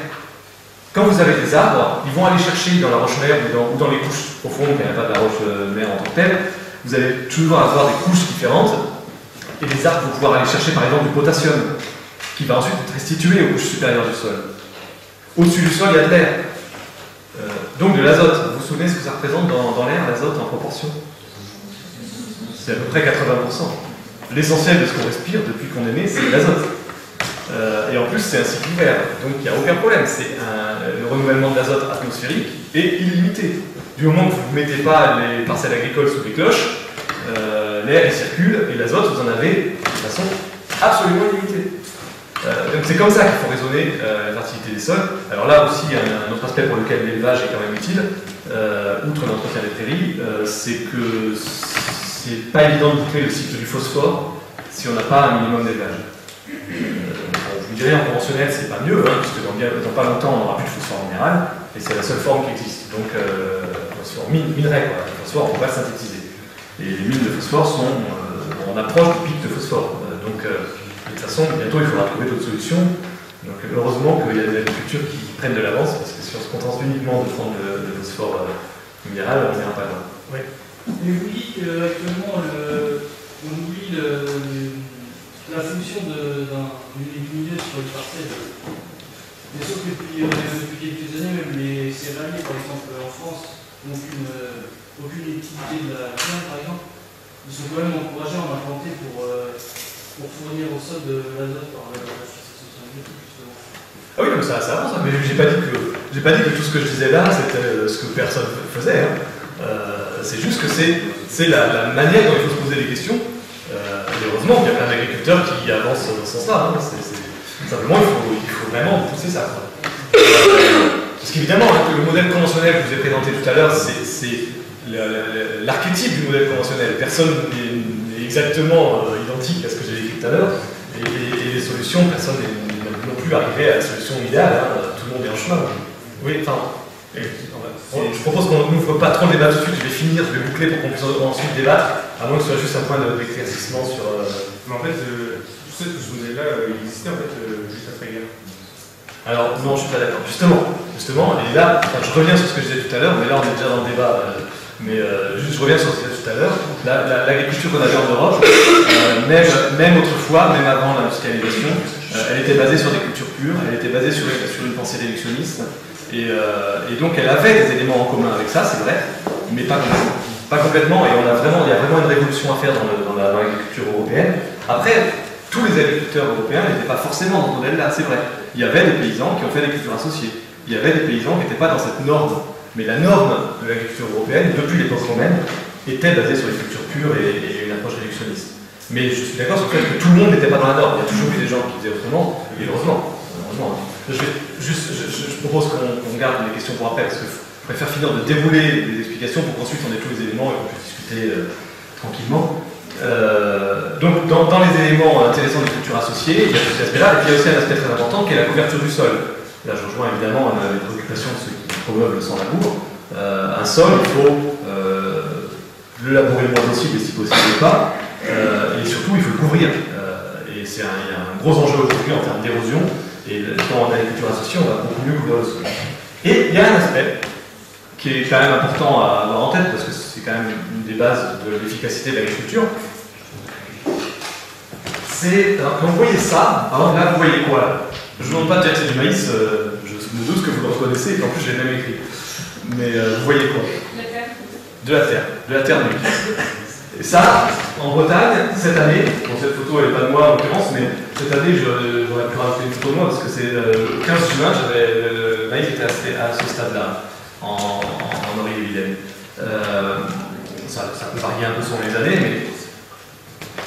Quand vous avez des arbres, ils vont aller chercher dans la roche-mère ou dans les couches profondes, quand il n'y a pas de la roche-mère en tant que telle, vous allez toujours avoir des couches différentes, et les arbres vont pouvoir aller chercher par exemple du potassium, qui va ensuite être restitué aux couches supérieures du sol. Au-dessus du sol, il y a de l'air. Donc de l'azote. Vous vous souvenez ce que ça représente dans l'air, l'azote, en proportion? C'est à peu près 80%. L'essentiel de ce qu'on respire depuis qu'on est né, c'est l'azote. Et en plus, c'est un cycle ouvert, donc il n'y a aucun problème. Le renouvellement de l'azote atmosphérique est illimité. Du moment que vous ne mettez pas les parcelles agricoles sous les cloches, l'air il circule et l'azote, vous en avez de façon absolument illimitée. Donc c'est comme ça qu'il faut raisonner la fertilité des sols. Alors là aussi, il y a un autre aspect pour lequel l'élevage est quand même utile, outre l'entretien des prairies, c'est que c'est pas évident de boucler le cycle du phosphore si on n'a pas un minimum d'élevage. Je vous dirais en conventionnel c'est pas mieux, hein, puisque dans pas longtemps on n'aura plus de phosphore minéral, et c'est la seule forme qui existe. Donc phosphore minerai, quoi. Le phosphore on peut pas le synthétiser. Et les mines de phosphore sont on approche du pic de phosphore. Donc de toute façon bientôt il faudra trouver d'autres solutions. Donc heureusement qu'il y a des agricultures qui prennent de l'avance, parce que si on se contente uniquement de prendre le phosphore minéral, on n'ira pas loin. Oui. Et vous dites qu'actuellement on oublie la fonction d'une légumineuse sur les parcelles. Mais sauf que depuis quelques années, même les céréaliers, par exemple en France, n'ont aucune utilité de la viande, par exemple. Ils sont quand même encouragés à en implanter pour fournir au sol de l'azote par la fixation symbiotique, justement. Ah oui, mais ça avance, mais j'ai pas dit que tout ce que je disais là, c'était ce que personne faisait. Hein. C'est juste que c'est la manière dont il faut se poser les questions. Et heureusement, il y a plein d'agriculteurs qui avancent dans ce sens-là. Hein. Simplement, il faut vraiment pousser ça. Parce qu'évidemment, le modèle conventionnel que je vous ai présenté tout à l'heure, c'est l'archétype du modèle conventionnel. Personne n'est exactement identique à ce que j'ai décrit tout à l'heure. Et les solutions, personne n'est non plus arrivé à la solution idéale. Hein. Tout le monde est en chemin. Oui, enfin. Je propose qu'on n'ouvre pas trop le débat tout de suite, je vais finir, je vais boucler pour qu'on puisse ensuite débattre, à moins que ce soit juste un point d'éclaircissement sur... Mais en fait, tout ce modèle-là, il existait en fait juste après la guerre. Alors, non, je suis pas d'accord. Justement, et là, enfin, je reviens sur ce que je disais tout à l'heure, mais là on est déjà dans le débat, juste je reviens sur ce que je disais tout à l'heure. L'agriculture qu'on avait en Europe, même autrefois, même avant l'industrialisation, elle était basée sur des cultures pures, elle était basée sur une pensée réductionniste. Et donc elle avait des éléments en commun avec ça, c'est vrai, mais pas complètement. Pas complètement, et il y a vraiment une révolution à faire dans l'agriculture européenne. Après, tous les agriculteurs européens n'étaient pas forcément dans ce modèle-là, c'est vrai. Il y avait des paysans qui ont fait des cultures associées. Il y avait des paysans qui n'étaient pas dans cette norme. Mais la norme de l'agriculture européenne, depuis l'époque romaine, était basée sur les cultures pures et une approche réductionniste. Mais je suis d'accord sur le fait que tout le monde n'était pas dans la norme. Il y a toujours eu des gens qui faisaient autrement, et heureusement. Je propose qu'on garde les questions pour après, parce que je préfère finir de dérouler les explications pour qu'ensuite on ait tous les éléments et qu'on puisse discuter tranquillement. Donc dans les éléments intéressants des cultures associées, il y a cet aspect-là, et puis il y a aussi un aspect très important qui est la couverture du sol. Là je rejoins évidemment les préoccupations de ceux qui promeuvent le sans-labour. Un sol, il faut le labourer le moins possible et si possible pas, et surtout il faut le couvrir. Et il y a un gros enjeu aujourd'hui en termes d'érosion. Et dans l'agriculture associée, on va beaucoup mieux couvrir le sol. Et il y a un aspect qui est quand même important à avoir en tête, parce que c'est quand même une des bases de l'efficacité de l'agriculture. C'est, quand vous voyez ça, alors là vous voyez quoi là? Je ne vous demande pas de dire que c'est du maïs, je me doute que vous le reconnaissez, et en plus j'ai même écrit. Mais vous voyez quoi? La terre. De la terre nue. Et ça, en Bretagne, cette année, bon cette photo elle n'est pas de moi en l'occurrence, mais cette année j'aurais pu rajouter une photo de moi parce que c'est le 15 juin, le maïs était à ce stade-là, en Oreille-et-Vilaine. Ça peut varier un peu selon les années, mais.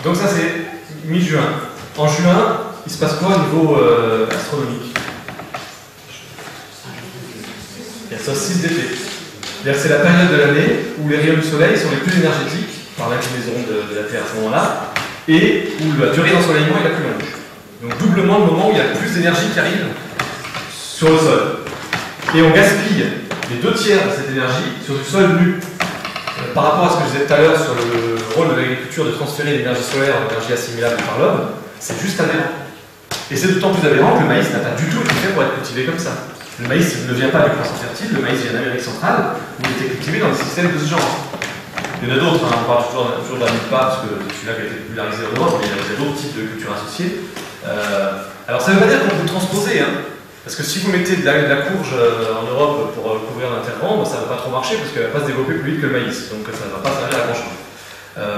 Donc ça c'est mi-juin. En juin, il se passe quoi au niveau astronomique? Il y a solstice d'été. C'est-à-dire que c'est la période de l'année où les rayons du soleil sont les plus énergétiques par l'inclinaison de la Terre à ce moment-là, et où la durée d'ensoleillement est la plus longue. Donc doublement le moment où il y a le plus d'énergie qui arrive sur le sol. Et on gaspille les 2 tiers de cette énergie sur du sol nu. Par rapport à ce que je disais tout à l'heure sur le rôle de l'agriculture de transférer l'énergie solaire en énergie assimilable par l'homme, c'est juste aberrant. Et c'est d'autant plus aberrant que le maïs n'a pas du tout été fait pour être cultivé comme ça. Le maïs ne vient pas du croissant fertile, le maïs vient d'Amérique centrale, où il était cultivé dans des systèmes de ce genre. Il y en a d'autres, hein, on parle toujours de la milpa, parce que c'est celui-là qui a été popularisé en Europe, mais il y a d'autres types de cultures associées. Alors ça ne veut pas dire qu'on peut transposer, hein. Parce que si vous mettez de la courge en Europe pour couvrir un terran, ça ne va pas trop marcher parce qu'elle ne va pas se développer plus vite que le maïs. Donc ça ne va pas servir à grand chose.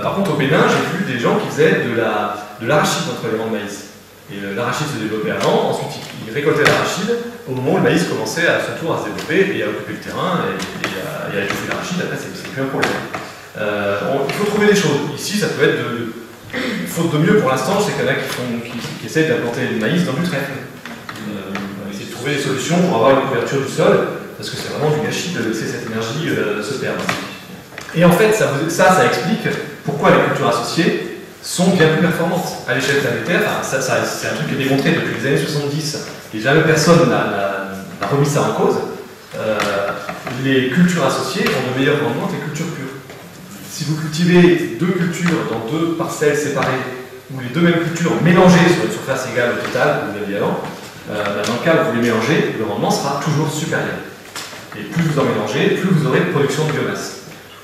Par contre, au Bénin, j'ai vu des gens qui faisaient de l'arachide entre les rangs de maïs. Et l'arachide se développait avant, ensuite ils récoltaient l'arachide au moment où le maïs commençait à son tour à se développer et à occuper le terrain et à étouffer l'arachide. Après, c'est plus un problème. Il faut trouver des choses. Ici, ça peut être faute de mieux pour l'instant, c'est qu'il y en a qui essaient d'implanter le maïs dans du trèfle. On va essayer de trouver des solutions pour avoir une couverture du sol, parce que c'est vraiment du gâchis de laisser cette énergie se perdre. Et en fait, ça explique pourquoi les cultures associées sont bien plus performantes à l'échelle planétaire. Enfin, c'est un truc qui est démontré depuis les années 70, et jamais personne n'a remis ça en cause. Les cultures associées ont de meilleurs rendements que les cultures pures. Si vous cultivez deux cultures dans deux parcelles séparées, ou les deux mêmes cultures mélangées sur une surface égale au total, comme vous l'avez dit avant, dans le cas où vous les mélangez, le rendement sera toujours supérieur. Et plus vous en mélangez, plus vous aurez de production de biomasse.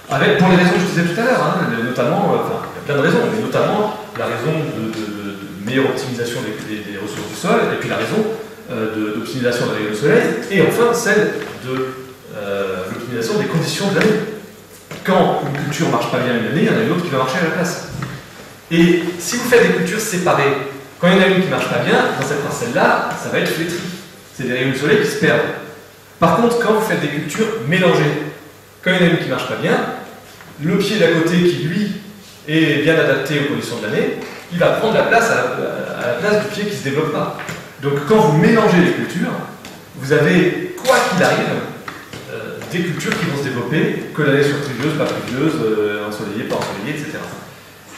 Pour les raisons que je disais tout à l'heure, notamment, il y a plein de raisons, mais notamment la raison de meilleure optimisation des ressources du sol, et puis la raison d'optimisation de la rayonnement du soleil, et enfin celle de l'optimisation des conditions de l'année. Quand une culture ne marche pas bien une année, il y en a une autre qui va marcher à la place. Et si vous faites des cultures séparées, quand il y en a une qui ne marche pas bien, dans cette parcelle-là, ça va être flétri. C'est des rayons du soleil qui se perdent. Par contre, quand vous faites des cultures mélangées, quand il y en a une qui ne marche pas bien, le pied d'à côté qui, lui, est bien adapté aux conditions de l'année, il va prendre la place à la place du pied qui ne se développe pas. Donc quand vous mélangez les cultures, vous avez, quoi qu'il arrive, des cultures qui vont se développer, que l'année soit pluvieuse, pas pluvieuse, ensoleillée, pas ensoleillée, etc.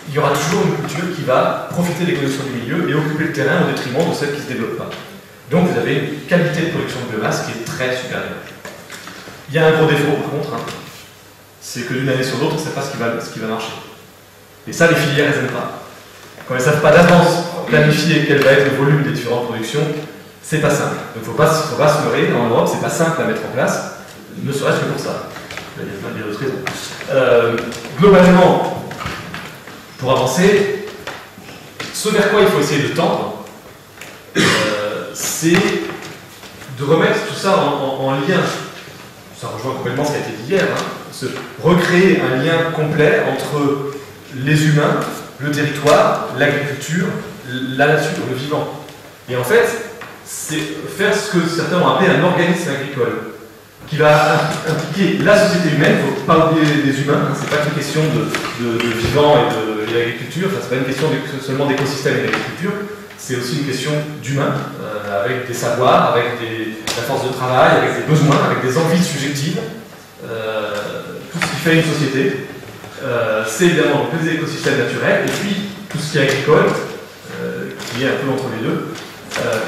Il y aura toujours une culture qui va profiter des conditions du milieu et occuper le terrain au détriment de celle qui ne se développe pas. Donc vous avez une qualité de production de biomasse qui est très supérieure. Il y a un gros défaut par contre, c'est que d'une année sur l'autre, on ne sait pas ce qui va marcher. Et ça, les filières, elles n'aiment pas. Quand elles ne savent pas d'avance planifier quel va être le volume des différentes productions, c'est pas simple. Donc il ne faut pas se leurrer, en Europe, c'est pas simple à mettre en place. Ne serait-ce que pour ça. Il y a plein d'autres raisons. Globalement, pour avancer, ce vers quoi il faut essayer de tendre, c'est de remettre tout ça en lien. Ça rejoint complètement ce qui a été dit hier. Recréer un lien complet entre les humains, le territoire, l'agriculture, la nature, le vivant. Et en fait, c'est faire ce que certains ont appelé un organisme agricole, qui va impliquer la société humaine. Il ne faut pas oublier les humains, c'est pas qu'une question de vivant et d'agriculture, c'est pas une question seulement d'écosystème et d'agriculture, c'est aussi une question d'humain, avec des savoirs, avec la force de travail, avec des besoins, avec des envies subjectives, tout ce qui fait une société. C'est évidemment les écosystèmes naturels, et puis tout ce qui est agricole, qui est un peu entre les deux.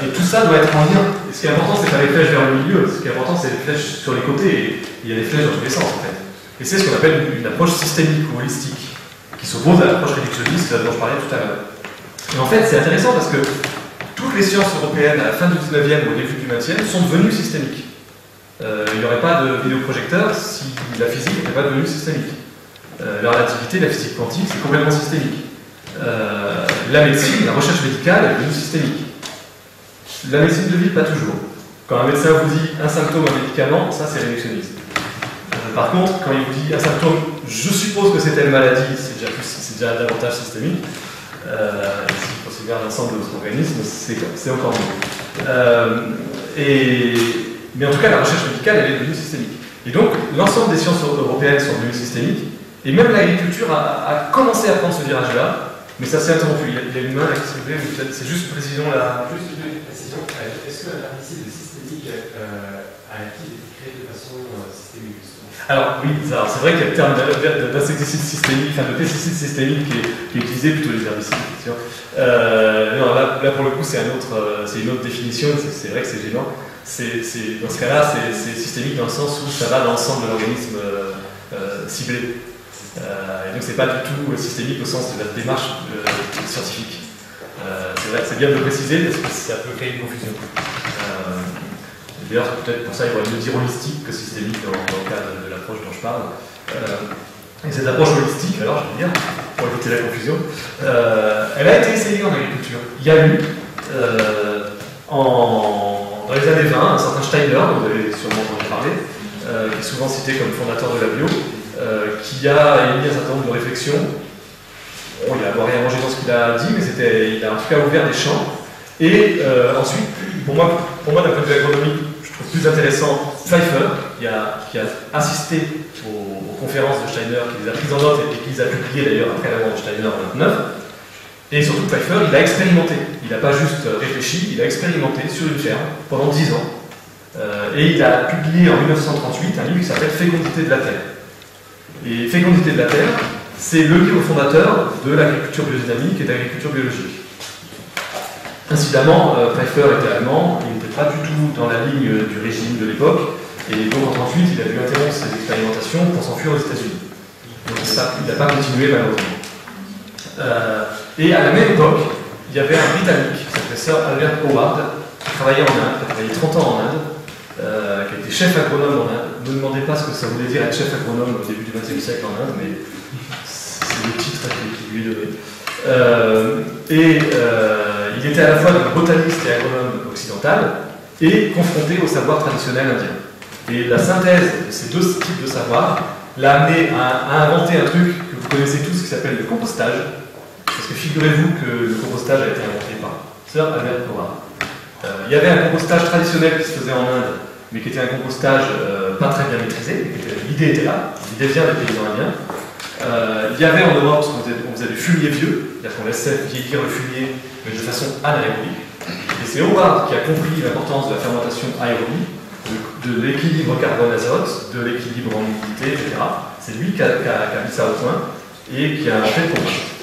Et tout ça doit être en lien. Et ce qui est important, c'est pas les flèches vers le milieu, ce qui est important, c'est les flèches sur les côtés, et il y a des flèches dans tous les sens en fait. Et c'est ce qu'on appelle une approche systémique ou holistique, qui s'oppose à l'approche réductionniste dont je parlais tout à l'heure. Et en fait, c'est intéressant parce que toutes les sciences européennes à la fin du 19e ou au début du 20e sont devenues systémiques. Il n'y aurait pas de vidéoprojecteur si la physique n'était pas devenue systémique. La relativité, la physique quantique, c'est complètement systémique. La médecine, la recherche médicale est devenue systémique. La médecine de vie, pas toujours. Quand un médecin vous dit un symptôme, un médicament, ça c'est réductionniste. Par contre, quand il vous dit un symptôme, je suppose que c'est telle maladie, c'est déjà davantage systémique. S'il considère l'ensemble de votre organisme, c'est encore mieux. Mais en tout cas, la recherche médicale, elle est devenue systémique. Et donc, l'ensemble des sciences européennes sont devenues systémiques, et même l'agriculture a commencé à prendre ce virage-là, mais ça s'est interrompu. Il y a une main là qui s'est levée, c'est juste une précision là. Juste une précision. Est-ce que la partie de systémique a-t-il été créée de façon systémique justement? Alors oui, c'est vrai qu'il y a le terme d'insecticide systémique, enfin de pesticide systémique qui est utilisé plutôt les herbicides. Non, là pour le coup c'est une autre définition, c'est vrai que c'est gênant. Dans ce cas-là, c'est systémique dans le sens où ça va dans l'ensemble de l'organisme ciblé. Et donc c'est pas du tout systémique au sens de la démarche scientifique. C'est vrai que c'est bien de le préciser parce que ça peut créer une confusion. D'ailleurs, peut-être pour ça, il vaudrait mieux dire holistique que systémique dans le cas de l'approche dont je parle. Et cette approche holistique, alors je vais dire, pour éviter la confusion, elle a été essayée en agriculture. Il y a eu, dans les a des vins, un certain Steiner, dont vous avez sûrement entendu parler, qui est souvent cité comme fondateur de la bio, qui a émis un certain nombre de réflexions. Bon, il a rien mangé dans ce qu'il a dit, mais il a en tout cas ouvert des champs. Et ensuite, pour moi d'un point de vue agronomique, je trouve plus intéressant Pfeiffer, qui a assisté aux conférences de Steiner, qui les a prises en note et qui les a publiées d'ailleurs après la mort de Steiner en 1929. Et surtout, Pfeiffer, il a expérimenté. Il n'a pas juste réfléchi, il a expérimenté sur une ferme pendant 10 ans. Et il a publié en 1938 un livre qui s'appelle Fécondité de la Terre. Et Fécondité de la Terre, c'est le livre fondateur de l'agriculture biodynamique et de l'agriculture biologique. Incidemment, Pfeiffer était allemand, il n'était pas du tout dans la ligne du régime de l'époque, et donc en 1938, il a dû interrompre ses expérimentations pour s'enfuir aux États-Unis. Donc il n'a pas continué malheureusement. Et à la même époque, il y avait un Britannique qui s'appelait Sir Albert Howard, qui travaillait en Inde, qui a travaillé 30 ans en Inde, qui était chef agronome en Inde. Ne me demandez pas ce que ça voulait dire être chef agronome au début du XXe siècle en Inde, mais c'est le titre qui lui est donné. Il était à la fois botaniste et agronome occidental et confronté au savoir traditionnel indien. Et la synthèse de ces deux types de savoir l'a amené à inventer un truc que vous connaissez tous qui s'appelle le compostage. Parce que figurez-vous que le compostage a été inventé par Sir Albert Howard. Il y avait un compostage traditionnel qui se faisait en Inde, mais qui était un compostage pas très bien maîtrisé. L'idée était là, l'idée vient des paysans indiens. Il y avait en Europe ce qu'on faisait du fumier vieux, c'est-à-dire qu'on laissait vieillir le fumier, mais de façon anaérobique. Et c'est Howard qui a compris l'importance de la fermentation aérobique, de l'équilibre carbone-azote, de l'équilibre en humidité, etc. C'est lui qui a mis ça au point et qui a inventé le compostage,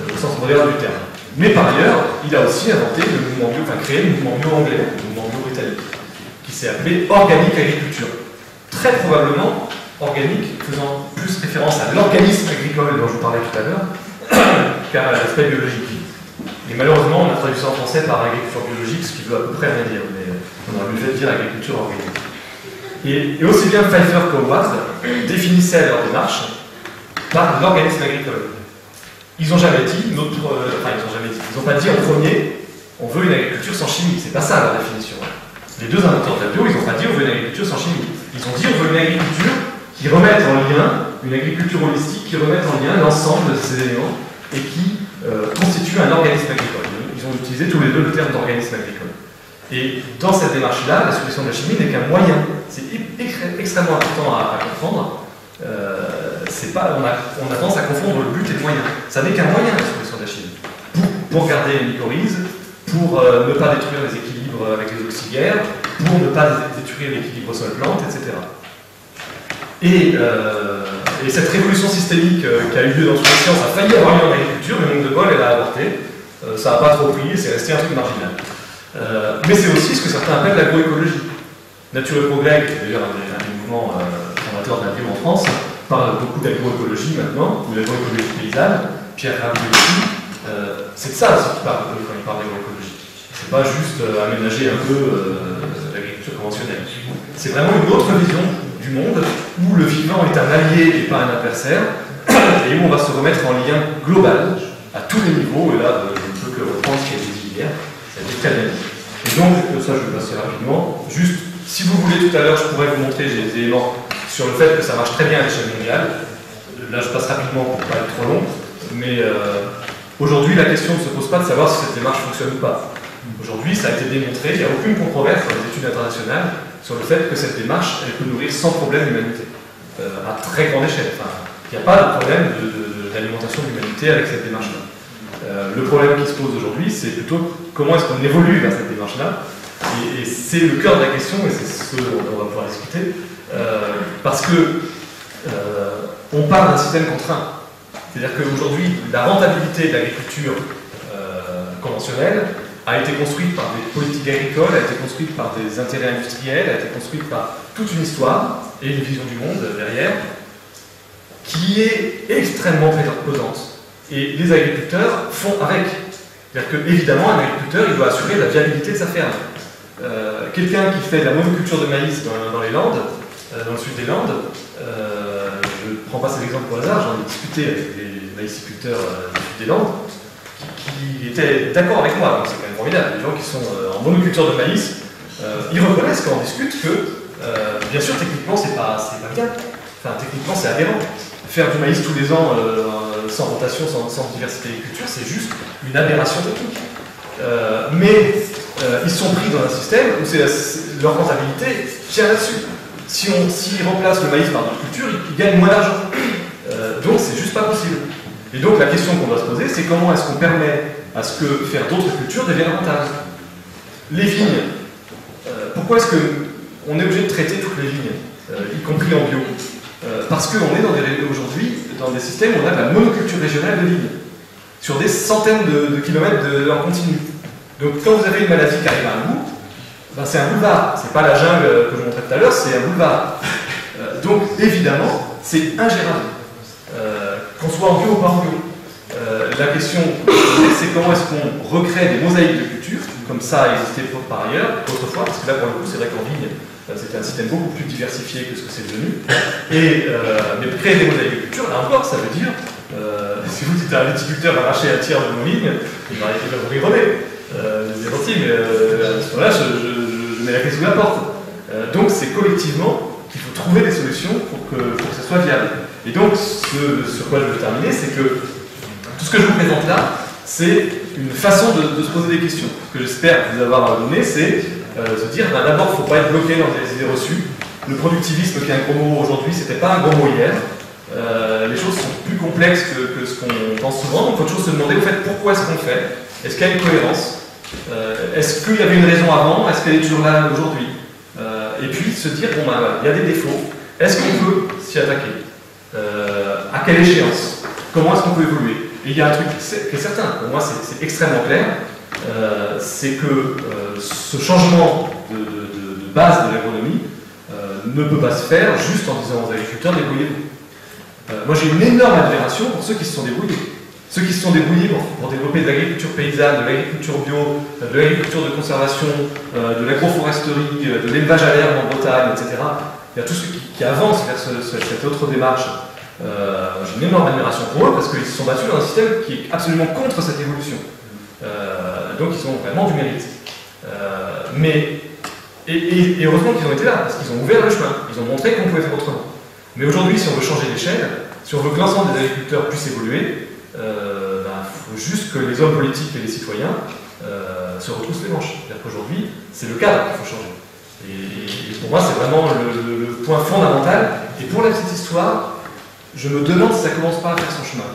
au sens moderne du terme. Mais par ailleurs, il a aussi inventé le mouvement bio, enfin créé le mouvement bio anglais, le mouvement bio britannique, qui s'est appelé Organic Agriculture. Très probablement organique, faisant plus référence à l'organisme agricole dont je vous parlais tout à l'heure, qu'à l'aspect biologique. Et malheureusement, on a traduit ça en français par agriculture biologique, ce qui veut à peu près rien dire, mais on aurait mieux fait de dire agriculture organique. Et aussi bien Pfeiffer qu'Howard définissaient leur démarche par l'organisme agricole. Ils n'ont jamais dit, ils n'ont pas dit en premier, on veut une agriculture sans chimie. C'est pas ça leur définition. Les deux inventeurs de la bio, ils n'ont pas dit on veut une agriculture sans chimie. Ils ont dit on veut une agriculture qui remette en lien, une agriculture holistique qui remette en lien l'ensemble de ces éléments et qui constitue un organisme agricole. Ils ont utilisé tous les deux le terme d'organisme agricole. Et dans cette démarche-là, la suppression de la chimie n'est qu'un moyen. C'est extrêmement important à comprendre. On a tendance à confondre le but et le moyen. Ça n'est qu'un moyen, la suppression de la chimie. Pour garder les mycorhizes, pour ne pas détruire les équilibres avec les auxiliaires, pour ne pas détruire l'équilibre sol-plante, etc. Et cette révolution systémique qui a eu lieu dans toute la science a failli avoir lieu en agriculture, mais manque de bol, elle a avorté. Ça n'a pas trop pris, c'est resté un truc marginal. Mais c'est aussi ce que certains appellent l'agroécologie. Nature et Progrès, qui est d'ailleurs un des mouvements fondateurs de la bio en France, parle beaucoup d'agroécologie maintenant, ou d'agroécologie paysanne. Pierre Rabelais aussi. C'est de ça aussi qu'il parle quand il parle d'agroécologie. C'est pas juste aménager un peu l'agriculture conventionnelle. C'est vraiment une autre vision du monde où le vivant est un allié et pas un adversaire, et où on va se remettre en lien global à tous les niveaux. Et là, je ne peux que reprendre ce qui a été dit hier. Ça a été très bien dit. Et donc, ça je vais passer rapidement. Juste, si vous voulez, tout à l'heure, je pourrais vous montrer, j'ai des éléments sur le fait que ça marche très bien à l'échelle mondiale. Là, je passe rapidement pour ne pas être trop long. Mais aujourd'hui, la question ne se pose pas de savoir si cette démarche fonctionne ou pas. Aujourd'hui, ça a été démontré, il n'y a aucune controverse dans les études internationales sur le fait que cette démarche, elle peut nourrir sans problème l'humanité, à très grande échelle. Enfin, il n'y a pas de problème d'alimentation de l'humanité avec cette démarche-là. Le problème qui se pose aujourd'hui, c'est plutôt comment est-ce qu'on évolue vers cette démarche-là. Et c'est le cœur de la question, et c'est ce dont on va pouvoir discuter, parce que on parle d'un système contraint. C'est-à-dire qu'aujourd'hui, la rentabilité de l'agriculture conventionnelle a été construite par des politiques agricoles, a été construite par des intérêts industriels, a été construite par toute une histoire et une vision du monde derrière, qui est extrêmement pesante. Et les agriculteurs font avec. C'est-à-dire que, évidemment, un agriculteur, il doit assurer la viabilité de sa ferme. Quelqu'un qui fait de la monoculture de maïs dans les Landes, dans le sud des Landes, je ne prends pas cet exemple au hasard, j'en ai discuté avec des maïsiculteurs du sud des Landes, qui étaient d'accord avec moi, donc c'est quand même formidable. Les gens qui sont en monoculture de maïs, ils reconnaissent quand on discute que, bien sûr, techniquement, c'est pas bien. Enfin, techniquement, c'est aberrant. Faire du maïs tous les ans sans rotation, sans diversité des cultures, c'est juste une aberration technique. Mais ils sont pris dans un système où leur rentabilité tient là-dessus. S'ils remplacent le maïs par d'autres cultures, ils gagnent moins d'argent. Donc c'est juste pas possible. Et donc la question qu'on doit se poser, c'est comment est-ce qu'on permet à ce que faire d'autres cultures devienne rentable. Les vignes, pourquoi est-ce qu'on est obligé de traiter toutes les vignes, y compris en bio? Parce qu'on est aujourd'hui dans des systèmes où on a de la monoculture régionale de vignes, sur des centaines de kilomètres en continu. Donc quand vous avez une maladie qui arrive à un bout, ben, c'est un boulevard. C'est pas la jungle que je montrais tout à l'heure, c'est un boulevard. Donc évidemment, c'est ingérable. Qu'on soit en bio ou pas en bio. La question, c'est comment est-ce qu'on recrée des mosaïques de culture, comme ça a existé par ailleurs, autrefois, parce que là pour le coup c'est vrai qu'en vigne, c'était un système beaucoup plus diversifié que ce que c'est devenu. Mais créer des mosaïques de culture, là encore, ça veut dire, si vous dites à un viticulteur arracher un tiers de nos vignes, il va vous rigoler. C'est gentil, mais à ce moment-là, je mets la clé sous la porte. Donc c'est collectivement qu'il faut trouver des solutions pour que ça soit viable. Et donc, ce sur quoi je veux terminer, c'est que tout ce que je vous présente là, c'est une façon de se poser des questions. Ce que j'espère vous avoir donné, c'est se dire, ben, d'abord, il ne faut pas être bloqué dans des idées reçues. Le productivisme, qui est un gros mot aujourd'hui, c'était pas un gros mot hier. Les choses sont plus complexes que ce qu'on pense souvent. Donc, il faut toujours se demander, au fait, pourquoi est-ce qu'on fait? Est-ce qu'il y a une cohérence? Est-ce qu'il y avait une raison avant? Est-ce qu'elle est toujours là aujourd'hui? Et puis se dire, bon, ben, il y a des défauts. Est-ce qu'on peut s'y attaquer? À quelle échéance? Comment est-ce qu'on peut évoluer? Et il y a un truc qui est certain, pour moi c'est extrêmement clair, c'est que ce changement de base de l'agronomie ne peut pas se faire juste en disant aux agriculteurs débrouillez-vous. Moi j'ai une énorme admiration pour ceux qui se sont débrouillés. Ceux qui se sont débrouillés pour développer de l'agriculture paysanne, de l'agriculture bio, de l'agriculture de conservation, de l'agroforesterie, de l'élevage à l'herbe en Bretagne, etc. Il y a tous ceux qui avancent vers cette autre démarche. J'ai une énorme admiration pour eux parce qu'ils se sont battus dans un système qui est absolument contre cette évolution. Donc ils ont vraiment du mérite. Et heureusement qu'ils ont été là, parce qu'ils ont ouvert le chemin, ils ont montré qu'on pouvait faire autrement. Mais aujourd'hui, si on veut changer d'échelle, si on veut que l'ensemble des agriculteurs puissent évoluer, faut juste que les hommes politiques et les citoyens se retroussent les manches. C'est-à-dire qu'aujourd'hui, c'est le cadre qu'il faut changer. Et pour moi, c'est vraiment le point fondamental. Et pour la petite histoire, je me demande si ça commence pas à faire son chemin.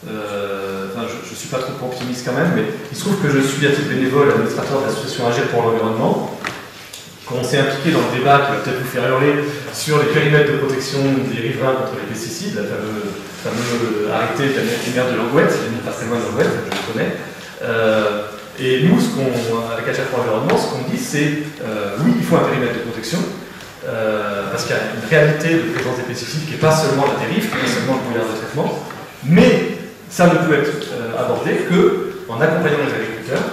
Je ne suis pas trop optimiste quand même, mais il se trouve que je suis à titre bénévole administrateur de l'association Agir pour l'environnement, qu'on s'est impliqué dans le débat qui va peut-être vous faire hurler sur les périmètres de protection des riverains contre les pesticides, la fameuse arrêté de la maire de Langouette, pas très loin de Langouette, je le connais. Et nous, avec Agir pour l'environnement, ce qu'on dit, c'est oui, il faut un périmètre de protection, parce qu'il y a une réalité de présence des pesticides qui n'est pas seulement la dérive, qui n'est pas seulement le brouillard de traitement, mais ça ne peut être abordé qu'en accompagnant les agriculteurs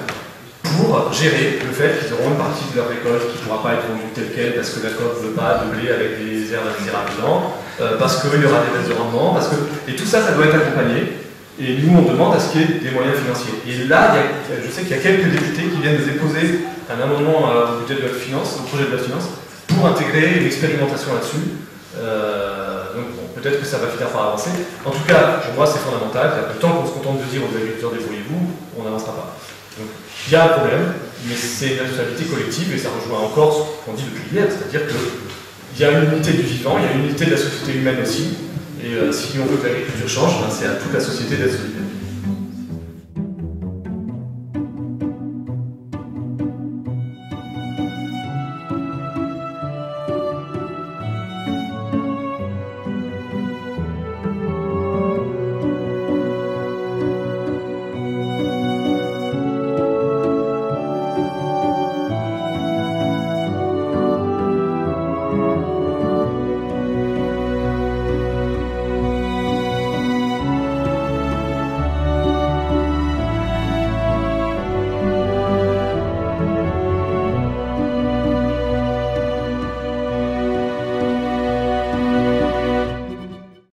pour gérer le fait qu'ils auront une partie de leur récolte qui ne pourra pas être vendue telle quelle parce que la COP ne veut pas de blé avec des herbes indésirables dedans, parce qu'il y aura des baisses de rendement, et tout ça, ça doit être accompagné. Et nous, on demande à ce qu'il y ait des moyens financiers. Et là, je sais qu'il y a quelques députés qui viennent nous déposer un amendement au budget de la finance, au projet de la finance, pour intégrer une expérimentation là-dessus. Donc bon, peut-être que ça va finir par avancer. En tout cas, pour moi, c'est fondamental. Tant qu'on se contente de dire aux agriculteurs débrouillez-vous, on n'avancera pas. Donc, il y a un problème, mais c'est une responsabilité collective et ça rejoint encore ce qu'on dit depuis hier, c'est-à-dire qu'il y a une unité du vivant, il y a une unité de la société humaine aussi. Et si on veut que l'agriculture change, c'est à toute la société d'être solidaire.